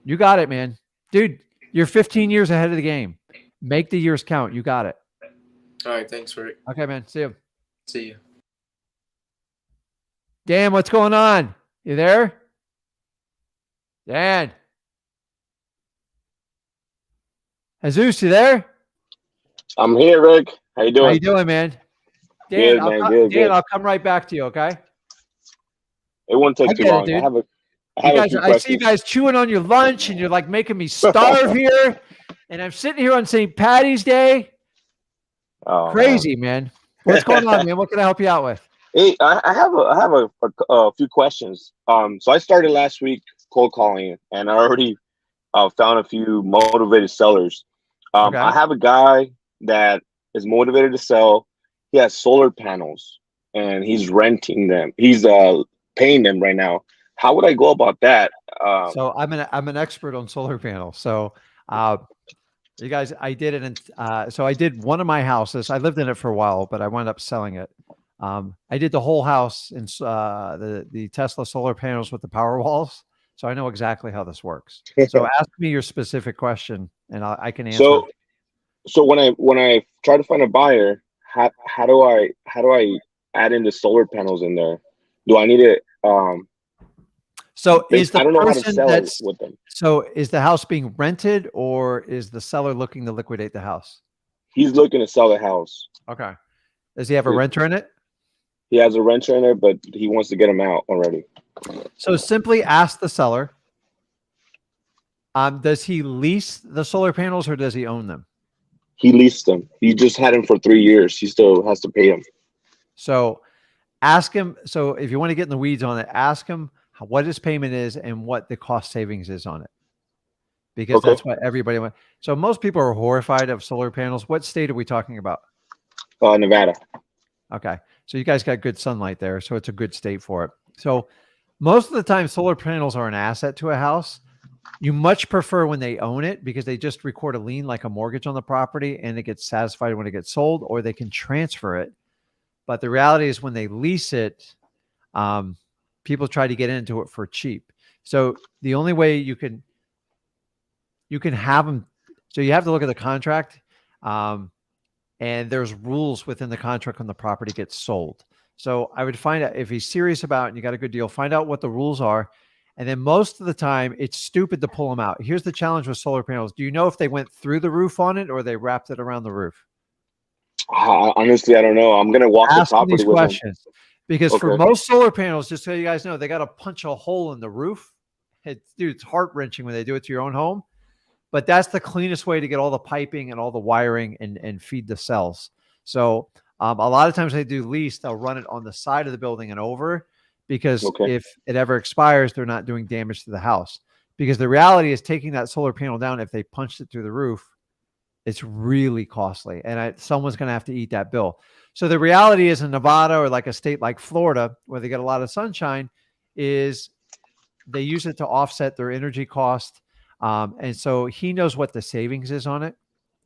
You got it, man. Dude, you're 15 years ahead of the game. Make the years count. You got it. All right. Thanks, Rick. Okay, man. See you. See you. Dan, what's going on? You there? Dan. Jesus, you there? I'm here, Rick. How you doing? How you doing, man? Dan, I'll come right back to you, okay? It won't take too long. Dude. I see you guys chewing on your lunch and you're like making me starve here. And I'm sitting here on St. Patty's Day. Oh, crazy, man. What's going on, man? What can I help you out with? Hey, I have a few questions. So I started last week cold calling, and I already found a few motivated sellers. Okay. I have a guy that is motivated to sell. He has solar panels, and he's renting them. He's paying them right now. How would I go about that? So I'm an expert on solar panels. So you guys, I did it. So I did one of my houses. I lived in it for a while, but I wound up selling it. I did the whole house in the Tesla solar panels with the power walls. So I know exactly how this works. So ask me your specific question and I can answer. So when I try to find a buyer, how do I add in the solar panels in there? Do I need it? So is the I don't know how to person sell that's with them. So is the house being rented or is the seller looking to liquidate the house? He's looking to sell the house. Okay. Does he have a renter in it? He has a renter in there, but he wants to get him out already. So simply ask the seller, does he lease the solar panels or does he own them? He leased them. He just had him for 3 years. He still has to pay him. So ask him. So if you want to get in the weeds on it, ask him what his payment is and what the cost savings is on it. Because that's what everybody wants. So most people are horrified of solar panels. What state are we talking about? Nevada. Okay. So you guys got good sunlight there. So it's a good state for it. So most of the time solar panels are an asset to a house. You much prefer when they own it because they just record a lien like a mortgage on the property and it gets satisfied when it gets sold, or they can transfer it. But the reality is when they lease it, people try to get into it for cheap. So the only way you can have them, so you have to look at the contract, and there's rules within the contract when the property gets sold. So I would find out if he's serious about it and you got a good deal, find out what the rules are. And then most of the time it's stupid to pull them out. Here's the challenge with solar panels. Do you know if they went through the roof on it or they wrapped it around the roof? Honestly, I don't know. I'm going to walk the property with questions. Because for most solar panels, just so you guys know, they got to punch a hole in the roof. It's heart-wrenching when they do it to your own home. But that's the cleanest way to get all the piping and all the wiring and feed the cells. So a lot of times they do lease, they'll run it on the side of the building and over, because if it ever expires, they're not doing damage to the house. Because the reality is taking that solar panel down, if they punched it through the roof, it's really costly. And someone's going to have to eat that bill. So the reality is in Nevada or like a state like Florida, where they get a lot of sunshine, is they use it to offset their energy cost. And so he knows what the savings is on it.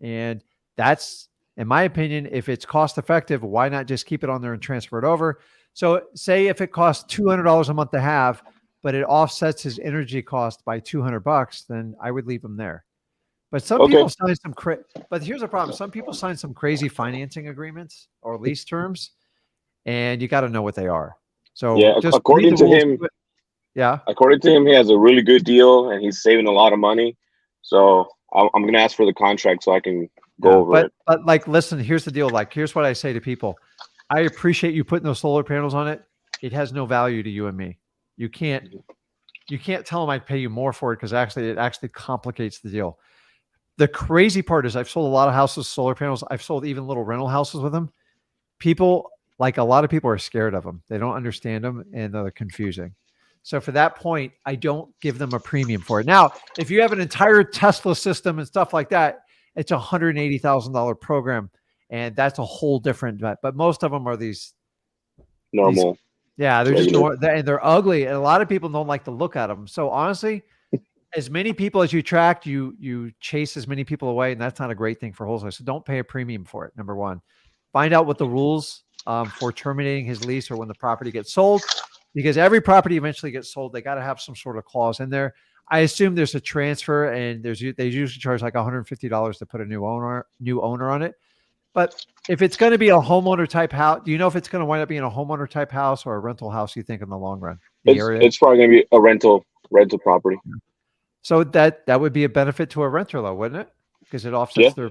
And that's, in my opinion, if it's cost effective, why not just keep it on there and transfer it over? So say if it costs $200 a month to have, but it offsets his energy cost by $200, then I would leave him there. But some Okay. people sign some but here's the problem. Some people sign some crazy financing agreements or lease terms, and you got to know what they are. So Yeah, just according read the to rules. him, Yeah. he has a really good deal and he's saving a lot of money. So I'm gonna ask for the contract so I can go over it. But like, listen, here's the deal. Like, here's what I say to people. I appreciate you putting those solar panels on it. It has no value to you and me. You can't tell them I'd pay you more for it because it actually complicates the deal. The crazy part is I've sold a lot of houses with solar panels. I've sold even little rental houses with them. People, like a lot of people, are scared of them. They don't understand them and they're confusing. So for that point, I don't give them a premium for it. Now, if you have an entire Tesla system and stuff like that, it's $180,000 program, and that's a whole different. But most of them are these Normal. yeah, they're just Regular. and they're ugly, and a lot of people don't like to look at them. So honestly, as many people as you attract, you chase as many people away, and that's not a great thing for wholesale. So don't pay a premium for it. Number one, find out what the rules for terminating his lease or when the property gets sold, because every property eventually gets sold. They got to have some sort of clause in there. I assume there's a transfer, and they usually charge like $150 to put a new owner on it. But if it's going to be a homeowner type house, do you know if it's going to wind up being a homeowner type house or a rental house? You think in the long run, It's probably gonna be a rental property. So that would be a benefit to a renter, though, wouldn't it? Because it offsets their.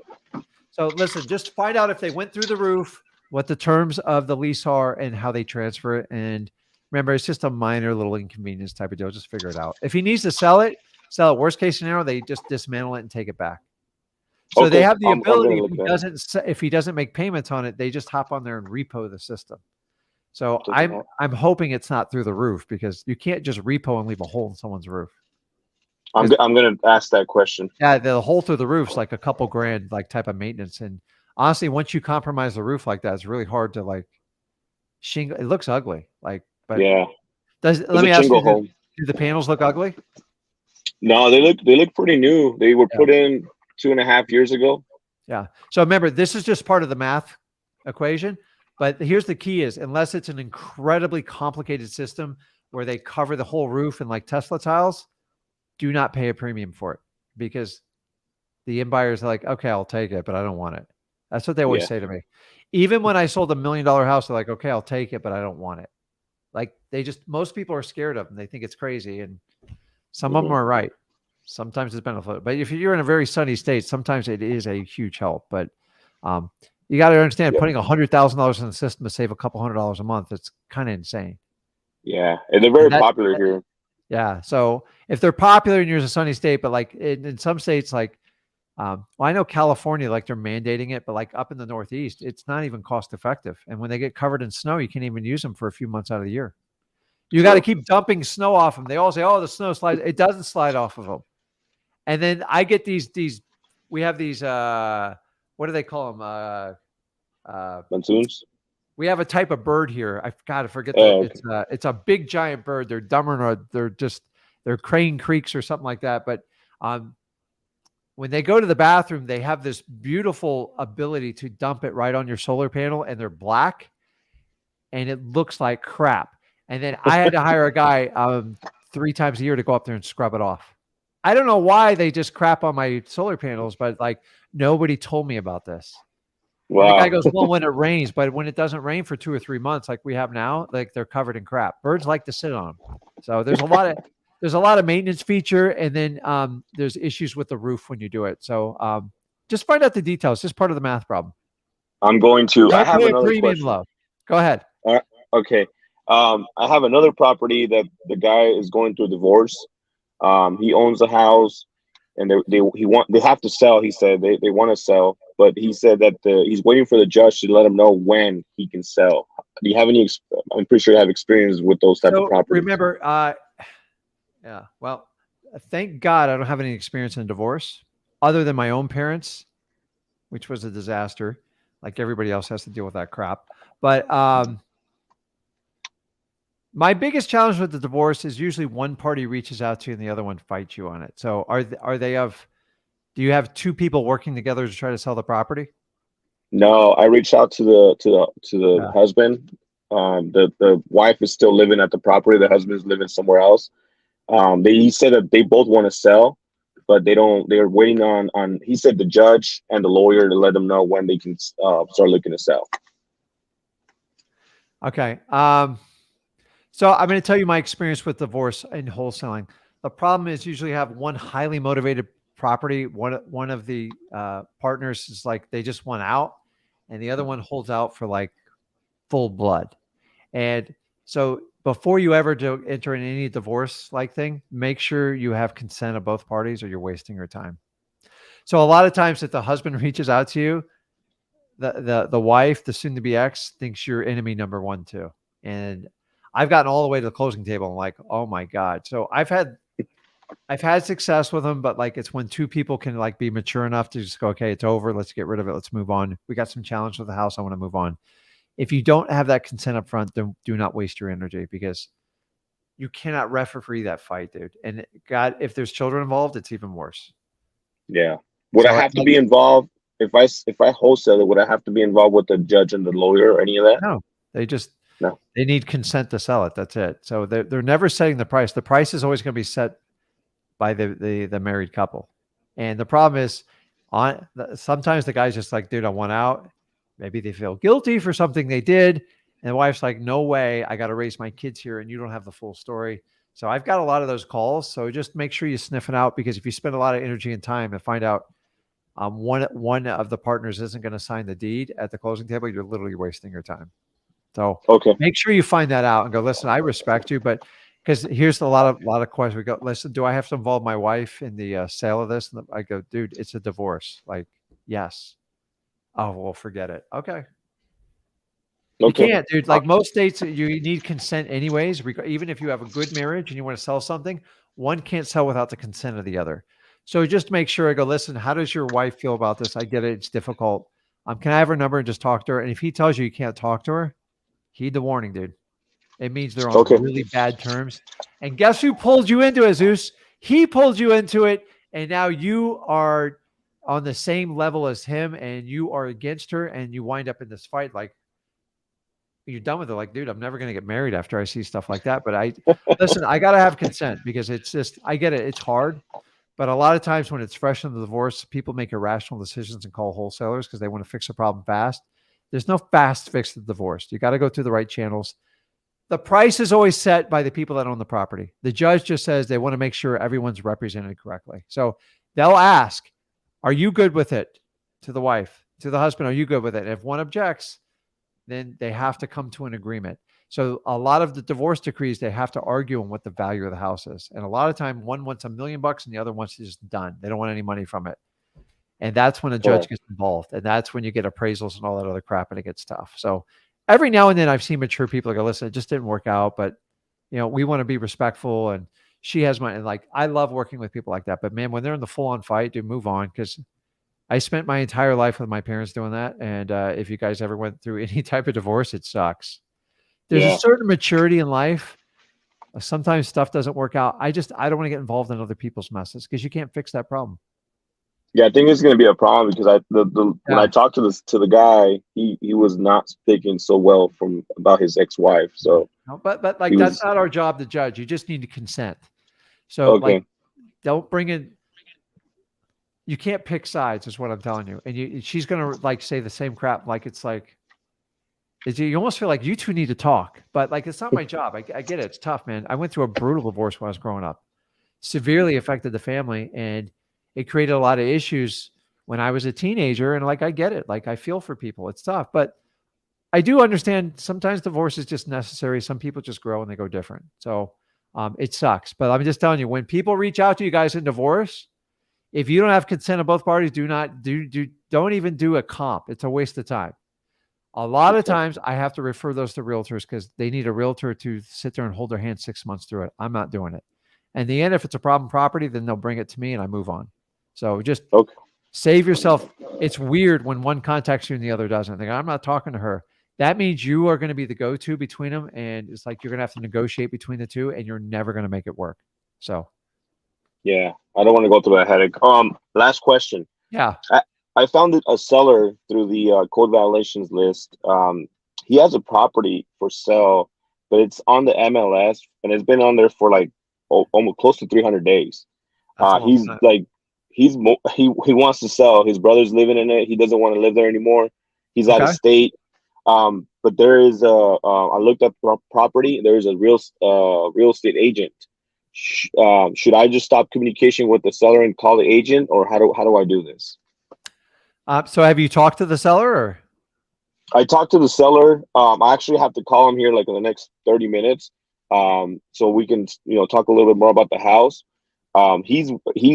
So listen, just find out if they went through the roof, what the terms of the lease are, and how they transfer it. And remember, it's just a minor little inconvenience type of deal. Just figure it out. If he needs to sell it. Worst case scenario, they just dismantle it and take it back. So they have the ability. If he doesn't make payments on it, they just hop on there and repo the system. So I'm hoping it's not through the roof, because you can't just repo and leave a hole in someone's roof. I'm gonna ask that question. Yeah, the hole through the roof's like a couple grand, like type of maintenance. And honestly, once you compromise the roof like that, it's really hard to like shingle. It looks ugly. Like, but yeah. Let me ask you, do the panels look ugly? No, they look pretty new. They were put in 2.5 years ago. Yeah. So remember, this is just part of the math equation. But here's the key is, unless it's an incredibly complicated system where they cover the whole roof in like Tesla tiles, do not pay a premium for it, because the end buyers are like, okay, I'll take it, but I don't want it. That's what they always say to me. Even when I sold $1 million house, they're like, okay, I'll take it, but I don't want it. Like most people are scared of them. They think it's crazy. And some of them are right. Sometimes it's beneficial. But if you're in a very sunny state, sometimes it is a huge help. But you got to understand, putting $100,000 in the system to save a couple $100 a month, it's kind of insane. Yeah, and they're very popular here. Yeah. So if they're popular and you're in a sunny state, but like in some states, like, well, I know California, like they're mandating it, but like up in the Northeast, it's not even cost effective. And when they get covered in snow, you can't even use them for a few months out of the year. You got to keep dumping snow off them. They all say, oh, the snow slides. It doesn't slide off of them. And then I get these, we have these, what do they call them? Monsoons. We have a type of bird here. I forget. It's a big giant bird. They're dumber, they're crane creeks or something like that. But when they go to the bathroom, they have this beautiful ability to dump it right on your solar panel, and they're black, and it looks like crap. And then I had to hire a guy 3 times a year to go up there and scrub it off. I don't know why they just crap on my solar panels, but like nobody told me about this. Wow. And the guy goes, well, when it rains, but when it doesn't rain for 2 or 3 months, like we have now, like they're covered in crap. Birds like to sit on them. So there's a lot of maintenance feature. And then there's issues with the roof when you do it. So just find out the details. Just part of the math problem. I'm going to, I have another question. Love. Go ahead. Okay. I have another property that the guy is going through a divorce. He owns a house, and they have to sell. He said they want to sell, but he said that he's waiting for the judge to let him know when he can sell. Do you have any? I'm pretty sure you have experience with those type of properties. Remember, yeah. Well, thank God I don't have any experience in divorce, other than my own parents, which was a disaster. Like everybody else has to deal with that crap. But My biggest challenge with the divorce is usually one party reaches out to you and the other one fights you on it. So do you have two people working together to try to sell the property? No, I reached out to the Yeah. husband. The wife is still living at the property. The husband is living somewhere else. He said that they both want to sell, but they don't. They're waiting on. He said the judge and the lawyer to let them know when they can start looking to sell. Okay. So I'm going to tell you my experience with divorce and wholesaling. The problem is usually have one highly motivated property. One of the partners is like they just want out, and the other one holds out for like full blood. And so before you ever do enter in any divorce like thing, make sure you have consent of both parties, or you're wasting your time. So a lot of times, if the husband reaches out to you, the wife, the soon to be ex, thinks you're enemy number one too. And I've gotten all the way to the closing table and like, oh my God. So I've had success with them, but like it's when two people can like be mature enough to just go, okay, it's over. Let's get rid of it. Let's move on. We got some challenge with the house. I want to move on. If you don't have that consent up front, then do not waste your energy, because you cannot referee that fight, dude. And God, if there's children involved, it's even worse. Yeah. Would So I have to be involved if I wholesale it? Would I have to be involved with the judge and the lawyer or any of that? No, they just No. They need consent to sell it. That's it. So they're never setting the price. The price is always going to be set by the married couple. And the problem is, sometimes the guy's just like, dude, I want out. Maybe they feel guilty for something they did. And the wife's like, no way, I got to raise my kids here, and you don't have the full story. So I've got a lot of those calls. So just make sure you sniff it out, because if you spend a lot of energy and time and find out one of the partners isn't going to sign the deed at the closing table, you're literally wasting your time. So Okay. make sure you find that out and go, listen, I respect you, but because here's a lot of questions. We go, listen, do I have to involve my wife in the sale of this? And I go, dude, it's a divorce. Like, yes. Oh, well, forget it. Okay. You can't, dude. Like most states, you need consent anyways. Even if you have a good marriage and you want to sell something, one can't sell without the consent of the other. So just make sure I go, listen, how does your wife feel about this? I get it. It's difficult. Can I have her number and just talk to her? And if he tells you can't talk to her, heed the warning, dude. It means they're on really bad terms. And guess who pulled you into it, Zeus? He pulled you into it. And now you are on the same level as him, and you are against her, and you wind up in this fight. Like, you're done with it. Like, dude, I'm never going to get married after I see stuff like that. But listen, I got to have consent, because it's just, I get it. It's hard. But a lot of times when it's fresh in the divorce, people make irrational decisions and call wholesalers because they want to fix a problem fast. There's no fast fix to the divorce. You got to go through the right channels. The price is always set by the people that own the property. The judge just says they want to make sure everyone's represented correctly. So they'll ask, are you good with it? To the wife, to the husband, are you good with it? And if one objects, then they have to come to an agreement. So a lot of the divorce decrees, they have to argue on what the value of the house is. And a lot of time, one wants $1 million and the other wants it just done. They don't want any money from it. And that's when a judge gets involved. And that's when you get appraisals and all that other crap, and it gets tough. So every now and then I've seen mature people go, listen, it just didn't work out, but we want to be respectful. And she has and like, I love working with people like that. But man, when they're in the full on fight, dude, move on. Because I spent my entire life with my parents doing that. And if you guys ever went through any type of divorce, it sucks. There's a certain maturity in life. Sometimes stuff doesn't work out. I don't want to get involved in other people's messes, because you can't fix that problem. Yeah, I think it's going to be a problem, because when I talked to the guy, he was not speaking so well about his ex-wife. So, no, but like that's not our job to judge. You just need to consent. So like, don't bring in. You can't pick sides, is what I'm telling you. And she's going to like say the same crap. Like it's like. You almost feel like you two need to talk, but like, it's not my job. I get it. It's tough, man. I went through a brutal divorce when I was growing up, severely affected the family, and it created a lot of issues when I was a teenager. And like, I get it. Like, I feel for people. It's tough, but I do understand sometimes divorce is just necessary. Some people just grow and they go different. So it sucks, but I'm just telling you, when people reach out to you guys in divorce, if you don't have consent of both parties, don't even do a comp. It's a waste of time. A lot of times I have to refer those to realtors, because they need a realtor to sit there and hold their hand 6 months through it. I'm not doing it. And in the end, if it's a problem property, then they'll bring it to me and I move on. So just save yourself. It's weird when one contacts you and the other doesn't. They go, I'm not talking to her. that means you are going to be the go-to between them. And it's like, you're going to have to negotiate between the two and you're never going to make it work. So, Yeah, I don't want to go through that headache. Last question. yeah. I found a seller through the code violations list. He has a property for sale, but it's on the MLS and it's been on there for like almost close to 300 days. He's like, he wants to sell. His brother's living in it. He doesn't want to live there anymore. He's out of state. But there is I looked up property. There is a real estate agent. Should I just stop communication with the seller and call the agent, or how do I do this? So have you talked to the seller? Or? I talked to the seller. I actually have to call him here like in the next 30 minutes. So we can, talk a little bit more about the house. He's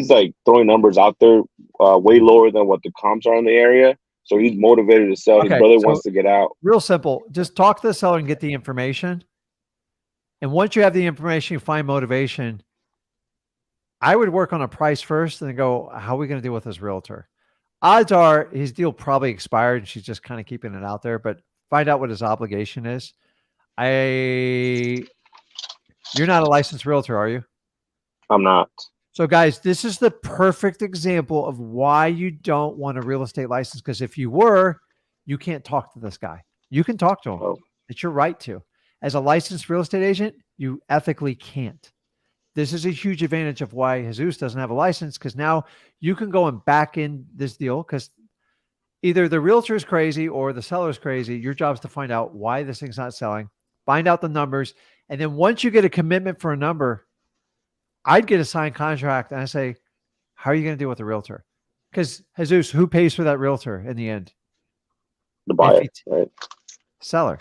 like throwing numbers out there, way lower than what the comps are in the area. So he's motivated to sell. His brother wants to get out. Real simple. Just talk to the seller and get the information. And once you have the information, you find motivation. I would work on a price first and then go, how are we going to deal with this realtor? Odds are his deal probably expired and she's just kind of keeping it out there, but find out what his obligation is. You're not a licensed realtor, are you? I'm not. So guys, this is the perfect example of why you don't want a real estate license. Because if you were, you can't talk to this guy. You can talk to him. Oh. It's your right to. As a licensed real estate agent, you ethically can't. This is a huge advantage of why Jesus doesn't have a license, because now you can go and back in this deal, because either the realtor is crazy or the seller is crazy. Your job is to find out why this thing's not selling, find out the numbers. And then once you get a commitment for a number, I'd get a signed contract and I say, how are you going to deal with the realtor? Because Jesus, who pays for that realtor in the end? The buyer, right? Seller.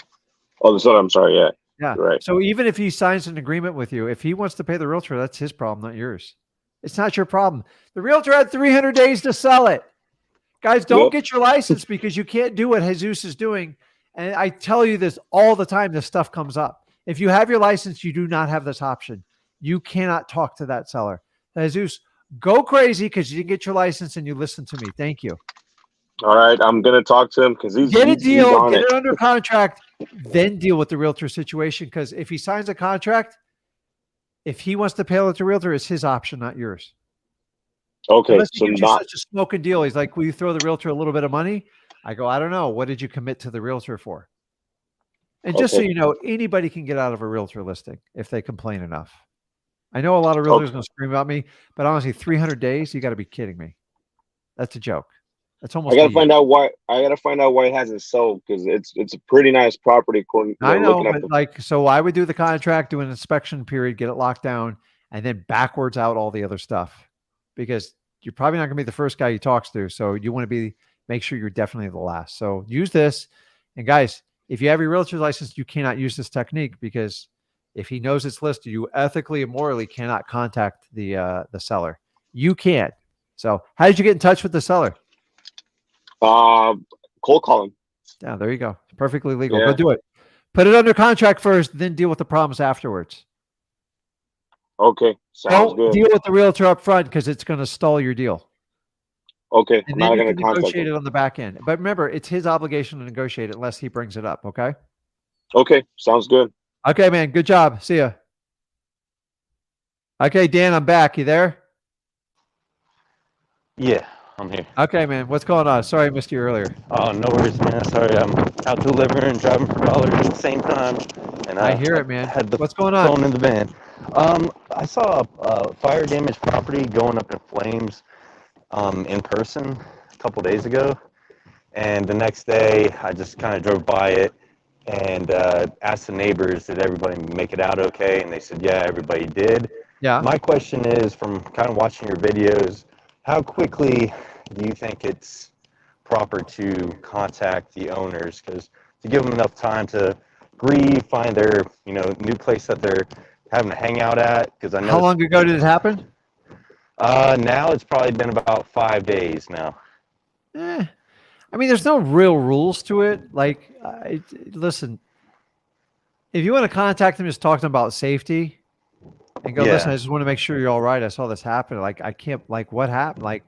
Oh, the seller. I'm sorry. Yeah. Yeah. Right. So even if he signs an agreement with you, if he wants to pay the realtor, that's his problem, not yours. It's not your problem. The realtor had 300 days to sell it. Guys, don't get your license because you can't do what Jesus is doing. And I tell you this all the time, this stuff comes up. If you have your license, you do not have this option. You cannot talk to that seller. Jesus, go crazy because you didn't get your license and you listen to me. Thank you. All right. I'm going to talk to him because he's get a deal, get it under contract, then deal with the realtor situation. Because if he signs a contract, if he wants to pay with the realtor, it's his option, not yours. Okay. Unless he So gives you such a smoking deal. He's like, will you throw the realtor a little bit of money? I go, I don't know. What did you commit to the realtor for? And just so you know, anybody can get out of a realtor listing if they complain enough. I know a lot of realtors are going to scream about me, but honestly, 300 days, you got to be kidding me. That's a joke. That's almost. I got to find out why. I got to find out why it hasn't sold, because it's a pretty nice property. According, I know, but so I would do the contract, do an inspection period, get it locked down, and then backwards out all the other stuff, because you're probably not going to be the first guy he talks to. So you want to make sure you're definitely the last. So use this, and guys, if you have your realtor's license, you cannot use this technique, because if he knows it's listed, you ethically and morally cannot contact the seller. You can't. So how did you get in touch with the seller? Cold calling. Yeah, there you go. Perfectly legal. Yeah. Go do it. Put it under contract first, then deal with the problems afterwards. Okay. Sounds good. Deal with the realtor up front, because it's going to stall your deal. Okay. And then you can negotiate it on the back end. But remember, it's his obligation to negotiate it unless he brings it up. Okay. Okay. Sounds good. Okay, man. Good job. See ya. Okay, Dan, I'm back. You there? Yeah, I'm here. Okay, man. What's going on? Sorry I missed you earlier. Oh, no worries, man. Sorry, I'm out delivering and driving for dollars at the same time. And I hear it, man. Had the What's going on? Phone in the van. I saw a fire damaged property going up in flames in person a couple days ago. And the next day, I just kind of drove by it and asked the neighbors, did everybody make it out okay? And they said, yeah, everybody did. Yeah. My question is, from kind of watching your videos, how quickly do you think it's proper to contact the owners? Because to give them enough time to grieve, find their new place that they're having to hang out at. Because I know. How long ago did it happen? Now it's probably been about 5 days now. I mean, there's no real rules to it. Like, listen, if you want to contact them, just talk to them about safety and go, listen, I just want to make sure you're all right. I saw this happen. Like, I can't, like, what happened? Like,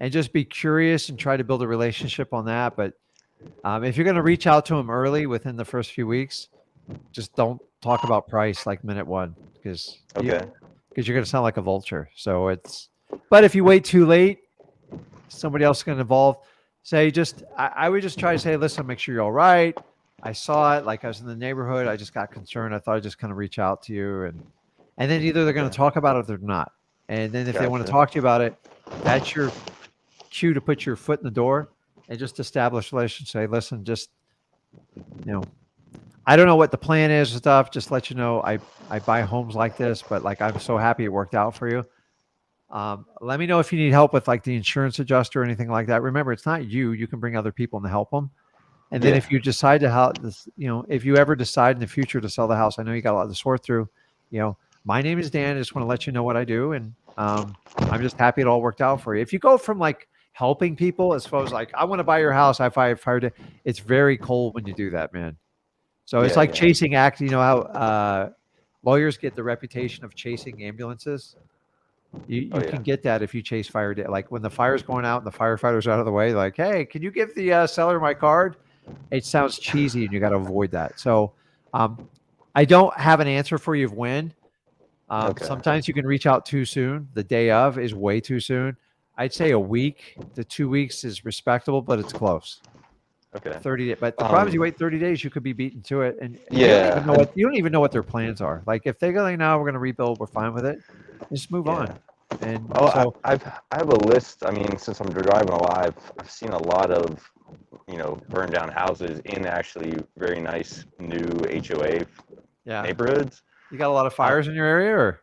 and just be curious and try to build a relationship on that. But If you're going to reach out to them early within the first few weeks, just don't talk about price like minute one because Okay. you're going to sound like a vulture. So but if you wait too late, somebody else is going to involve. Say I would just try to say, listen, make sure you're all right. I saw it, like I was in the neighborhood. I just got concerned. I thought I'd just kind of reach out to you, and then either they're going to talk about it or they're not. And then if they want to Gotcha. talk to you about it, that's your cue to put your foot in the door and just establish relations. Say, listen, just I don't know what the plan is and stuff. Just let you know, I buy homes like this, but like I'm so happy it worked out for you. Let me know if you need help with like the insurance adjuster or anything like that. Remember, it's not you. You can bring other people in to help them. And then if you decide to help this, if you ever decide in the future to sell the house, I know you got a lot to sort through. My name is Dan. I just want to let you know what I do, and I'm just happy it all worked out for you. If you go from like helping people as far as like I want to buy your house, I fired it. It's very cold when you do that, man. So it's like chasing act. You know how lawyers get the reputation of chasing ambulances. You can get that if you chase fire. Like when the fire's going out and the firefighters are out of the way, like, hey, can you give the seller my card? It sounds cheesy, and you got to avoid that. So I don't have an answer for you of when. Sometimes you can reach out too soon. The day of is way too soon. I'd say a week to 2 weeks is respectable, but it's close. Okay. 30 days. But the problem is you wait 30 days, you could be beaten to it. And Yeah. you don't even know what their plans are. Like if they go like, no, we're going to rebuild, we're fine with it. Just move on. And I have a list. I mean, since I'm driving a lot, I've seen a lot of, burned down houses in actually very nice new HOA neighborhoods. You got a lot of fires in your area, or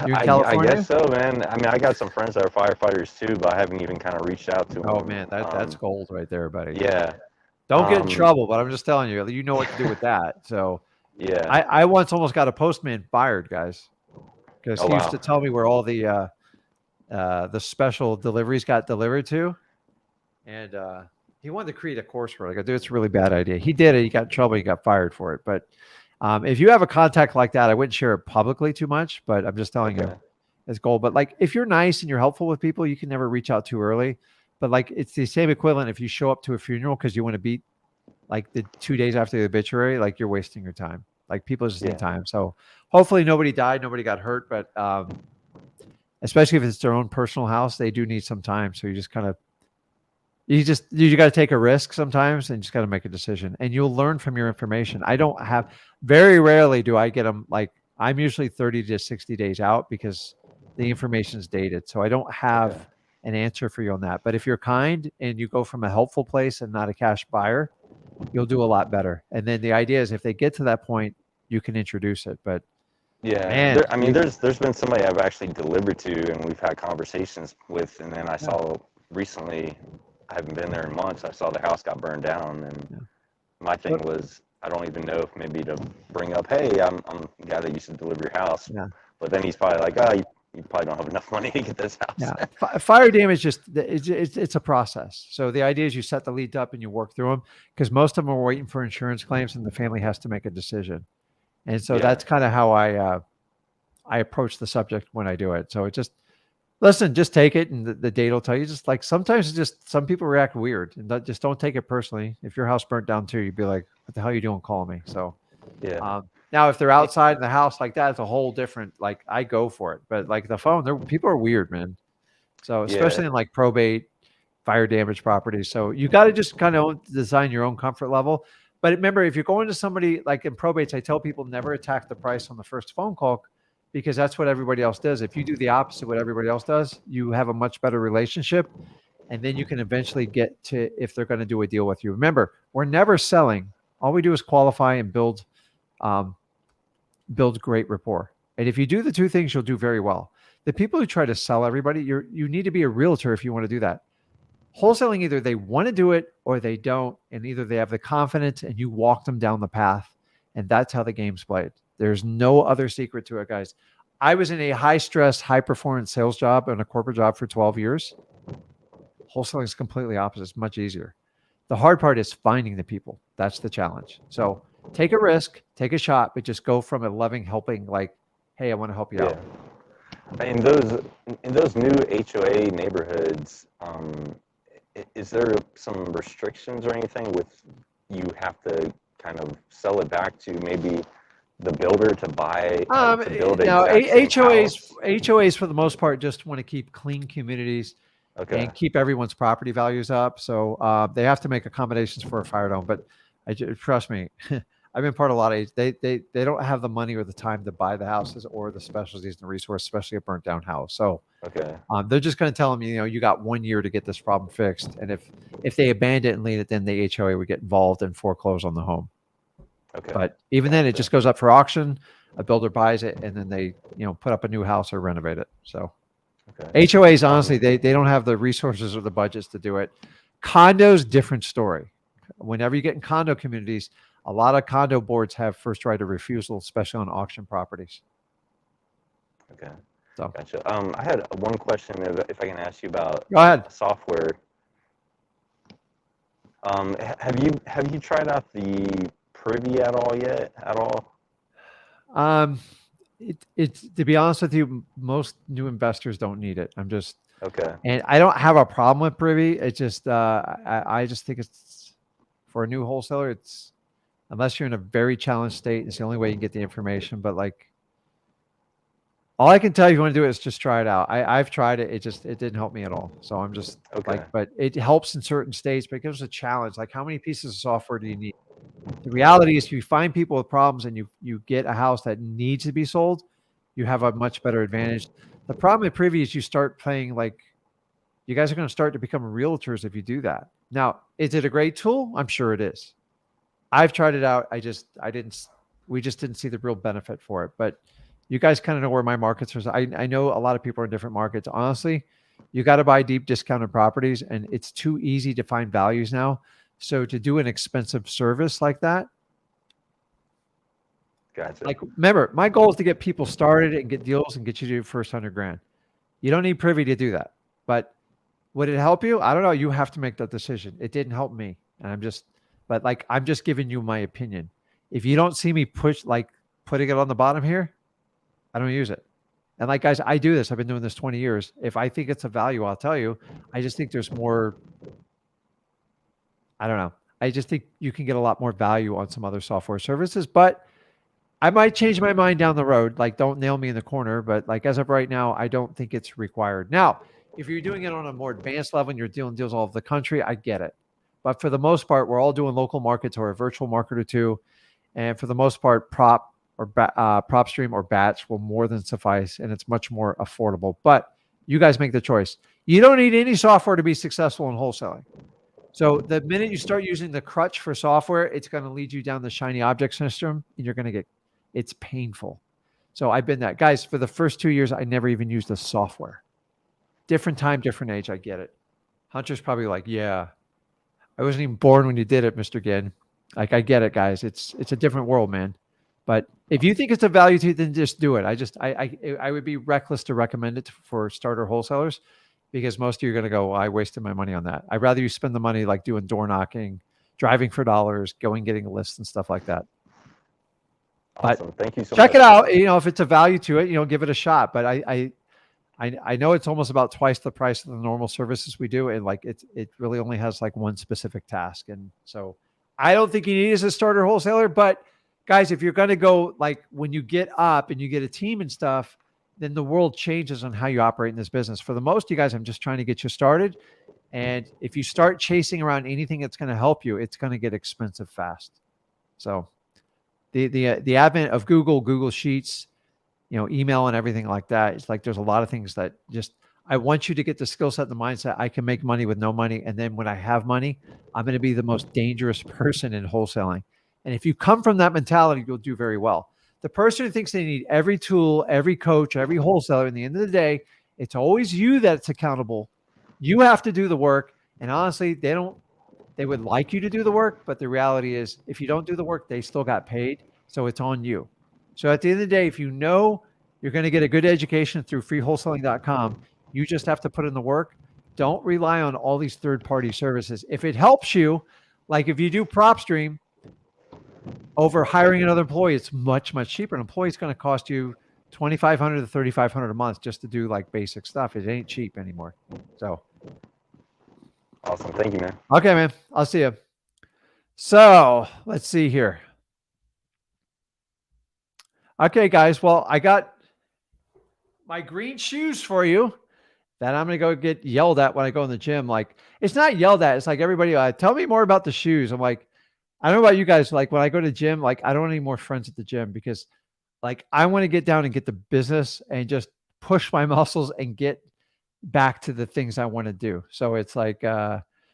you in I California? guess so, man. I mean, I got some friends that are firefighters too, but I haven't even kind of reached out to them. Oh man, that's gold right there, buddy. Yeah. Don't get in trouble, but I'm just telling you, you know what to do with that. So yeah, I once almost got a postman fired, guys, because he used to tell me where all the special deliveries got delivered to, and he wanted to create a course for it. I go, dude, it's a really bad idea. He did it. He got in trouble. He got fired for it. But if you have a contact like that, I wouldn't share it publicly too much. But I'm just telling you, it's gold. But like, if you're nice and you're helpful with people, you can never reach out too early. But like, it's the same equivalent if you show up to a funeral because you want to beat like the 2 days after the obituary, like you're wasting your time. Like people just need time. So hopefully nobody died, nobody got hurt, but especially if it's their own personal house, they do need some time. So you just kind of, you got to take a risk sometimes and just got to make a decision, and you'll learn from your information. Very rarely do I get them. Like I'm usually 30 to 60 days out because the information is dated. So I don't have an answer for you on that. But if you're kind and you go from a helpful place and not a cash buyer, you'll do a lot better. And then the idea is if they get to that point, you can introduce it. But man, there's been somebody I've actually delivered to and we've had conversations with, and then I saw recently, I haven't been there in months, I saw the house got burned down, and my thing was, I don't even know if maybe to bring up, hey, I'm the guy that used to deliver your house. Yeah. But then he's probably like, oh, you probably don't have enough money to get this house. Yeah. Fire damage, it's a process. So the idea is you set the leads up and you work through them, because most of them are waiting for insurance claims and the family has to make a decision. And so that's kind of how I approach the subject when I do it. So it just take it, and the date will tell you. Just like sometimes it's just some people react weird, and just don't take it personally. If your house burnt down too, you'd be like, what the hell are you doing? Call me. So now if they're outside in the house like that, it's a whole different, like I go for it. But like the phone, people are weird, man. So especially in like probate, fire damage properties. So you got to just kind of design your own comfort level. But remember, if you're going to somebody like in probates, I tell people never attack the price on the first phone call, because that's what everybody else does. If you do the opposite of what everybody else does, you have a much better relationship. And then you can eventually get to if they're going to do a deal with you. Remember, we're never selling. All we do is qualify and build great rapport. And if you do the two things, you'll do very well. The people who try to sell everybody, you need to be a realtor if you want to do that. Wholesaling, either they want to do it or they don't. And either they have the confidence and you walk them down the path. And that's how the game's played. There's no other secret to it, guys. I was in a high-stress, high-performance sales job and a corporate job for 12 years. Wholesaling is completely opposite. It's much easier. The hard part is finding the people. That's the challenge. So take a risk, take a shot, but just go from a loving, helping, like, hey, I want to help you out. In those new HOA neighborhoods, is there some restrictions or anything with you have to kind of sell it back to maybe the builder to buy to build an No, exact same house? HOAs for the most part just want to keep clean communities Okay. and keep everyone's property values up. So they have to make accommodations for a fire dome. But trust me, I've been part of a lot of they don't have the money or the time to buy the houses or the specialties and the resource, especially a burnt down house. So Okay. they're just going to tell them, you got 1 year to get this problem fixed. And if they abandon it and leave it, then the HOA would get involved and foreclose on the home. Okay. But even then, it just goes up for auction. A builder buys it, and then they, put up a new house or renovate it. So Okay. HOAs, honestly, they don't have the resources or the budgets to do it. Condos, different story. Whenever you get in condo communities, a lot of condo boards have first right of refusal, especially on auction properties. Okay. So Gotcha. I had one question if I can ask you about go ahead. software. Have you tried out the Privy at all yet? At all? It's to be honest with you, most new investors don't need it. Okay. And I don't have a problem with Privy. It's just I just think it's for a new wholesaler. It's unless you're in a very challenged state, it's the only way you can get the information. But like, all I can tell you, if you want to do it, is just try it out. I've tried it. It didn't help me at all. So I'm just Okay. but it helps in certain states, but it gives a challenge. Like, how many pieces of software do you need? The reality is, if you find people with problems and you get a house that needs to be sold, you have a much better advantage. The problem with Privy is you start playing like you guys are going to start to become realtors if you do that. Now, is it a great tool? I'm sure it is. I've tried it out. We just didn't see the real benefit for it. But you guys kind of know where my markets are. I know a lot of people are in different markets. Honestly, you got to buy deep discounted properties, and it's too easy to find values now. So to do an expensive service like that, Gotcha. like, remember, my goal is to get people started and get deals and get you to your first 100 grand. You don't need Privy to do that. But would it help you? I don't know. You have to make that decision. It didn't help me. And I'm just giving you my opinion. If you don't see me putting it on the bottom here, I don't use it. And like, guys, I do this. I've been doing this 20 years. If I think it's a value, I'll tell you. I just think there's more. I don't know. I just think you can get a lot more value on some other software services, but I might change my mind down the road. Like, don't nail me in the corner, but like, as of right now, I don't think it's required. Now, if you're doing it on a more advanced level and you're dealing deals all over the country, I get it. But for the most part, we're all doing local markets or a virtual market or two. And for the most part, PropStream or batch will more than suffice, and it's much more affordable. But you guys make the choice. You don't need any software to be successful in wholesaling. So the minute you start using the crutch for software, it's going to lead you down the shiny object syndrome, and you're going to it's painful. So I've been that. Guys, for the first 2 years, I never even used the software. Different time, different age. I get it. Hunter's probably like, yeah, I wasn't even born when you did it, Mr. Ginn. Like, I get it, guys. It's a different world, man. But if you think it's a value to you, then just do it. I would be reckless to recommend it for starter wholesalers, because most of you are going to go, well, I wasted my money on that. I'd rather you spend the money like doing door knocking, driving for dollars, getting lists and stuff like that. Awesome. But thank you so much. check it out. If it's a value to it, give it a shot. But I know it's almost about twice the price of the normal services we do. And like, it really only has like one specific task. And so I don't think you need it as a starter wholesaler, but guys, if you're going to go, like, when you get up and you get a team and stuff, then the world changes on how you operate in this business. For the most of you guys, I'm just trying to get you started. And if you start chasing around anything that's going to help you, it's going to get expensive fast. So the advent of Google Sheets, email and everything like that, it's like there's a lot of things that I want you to get the skill set and the mindset. I can make money with no money. And then when I have money, I'm going to be the most dangerous person in wholesaling. And if you come from that mentality, you'll do very well. The person who thinks they need every tool, every coach, every wholesaler, in the end of the day, it's always you that's accountable. You have to do the work. And honestly, they would like you to do the work, but the reality is, if you don't do the work, they still got paid. So it's on you. So at the end of the day, if you know you're going to get a good education through freewholesaling.com, you just have to put in the work. Don't rely on all these third-party services. If it helps you, like if you do PropStream, over hiring another employee, it's much, much cheaper. An employee is going to cost you $2,500 to $3,500 a month just to do like basic stuff. It ain't cheap anymore. So Awesome. Thank you, man. Okay, man. I'll see you. So let's see here. Okay, guys. Well, I got my green shoes for you that I'm going to go get yelled at when I go in the gym. Like, it's not yelled at. It's like everybody, tell me more about the shoes. I'm like, I don't know about you guys. Like when I go to the gym, like I don't want any more friends at the gym because like I want to get down and get the business and just push my muscles and get back to the things I want to do. So it's like,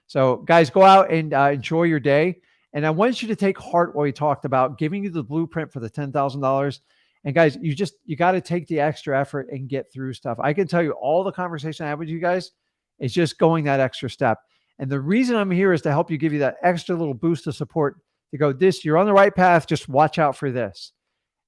so guys, go out and enjoy your day. And I want you to take heart what we talked about, giving you the blueprint for the $10,000. And guys, you got to take the extra effort and get through stuff. I can tell you all the conversation I have with you guys is just going that extra step. And the reason I'm here is to help you, give you that extra little boost of support to go, you're on the right path. Just watch out for this.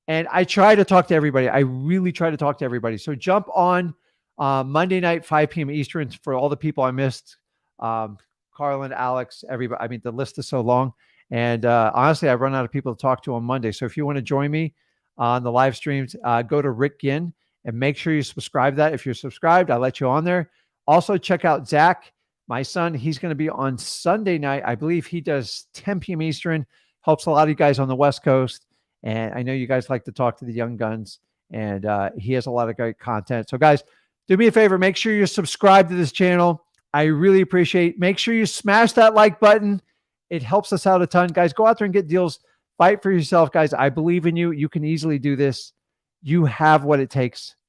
And I try to talk to everybody. I really try to talk to everybody. So jump on Monday night, 5 p.m. Eastern for all the people I missed. Carlin, Alex, everybody. I mean, the list is so long. And honestly, I run out of people to talk to on Monday. So if you want to join me on the live streams, go to Rick Ginn and make sure you subscribe that. If you're subscribed, I'll let you on there. Also, check out Zach, my son. He's going to be on Sunday night. I believe he does 10 p.m. Eastern. Helps a lot of you guys on the West Coast. And I know you guys like to talk to the young guns. And he has a lot of great content. So guys, do me a favor. Make sure you subscribe to this channel. I really appreciate it. Make sure you smash that like button. It helps us out a ton. Guys, go out there and get deals. Fight for yourself, guys. I believe in you. You can easily do this. You have what it takes.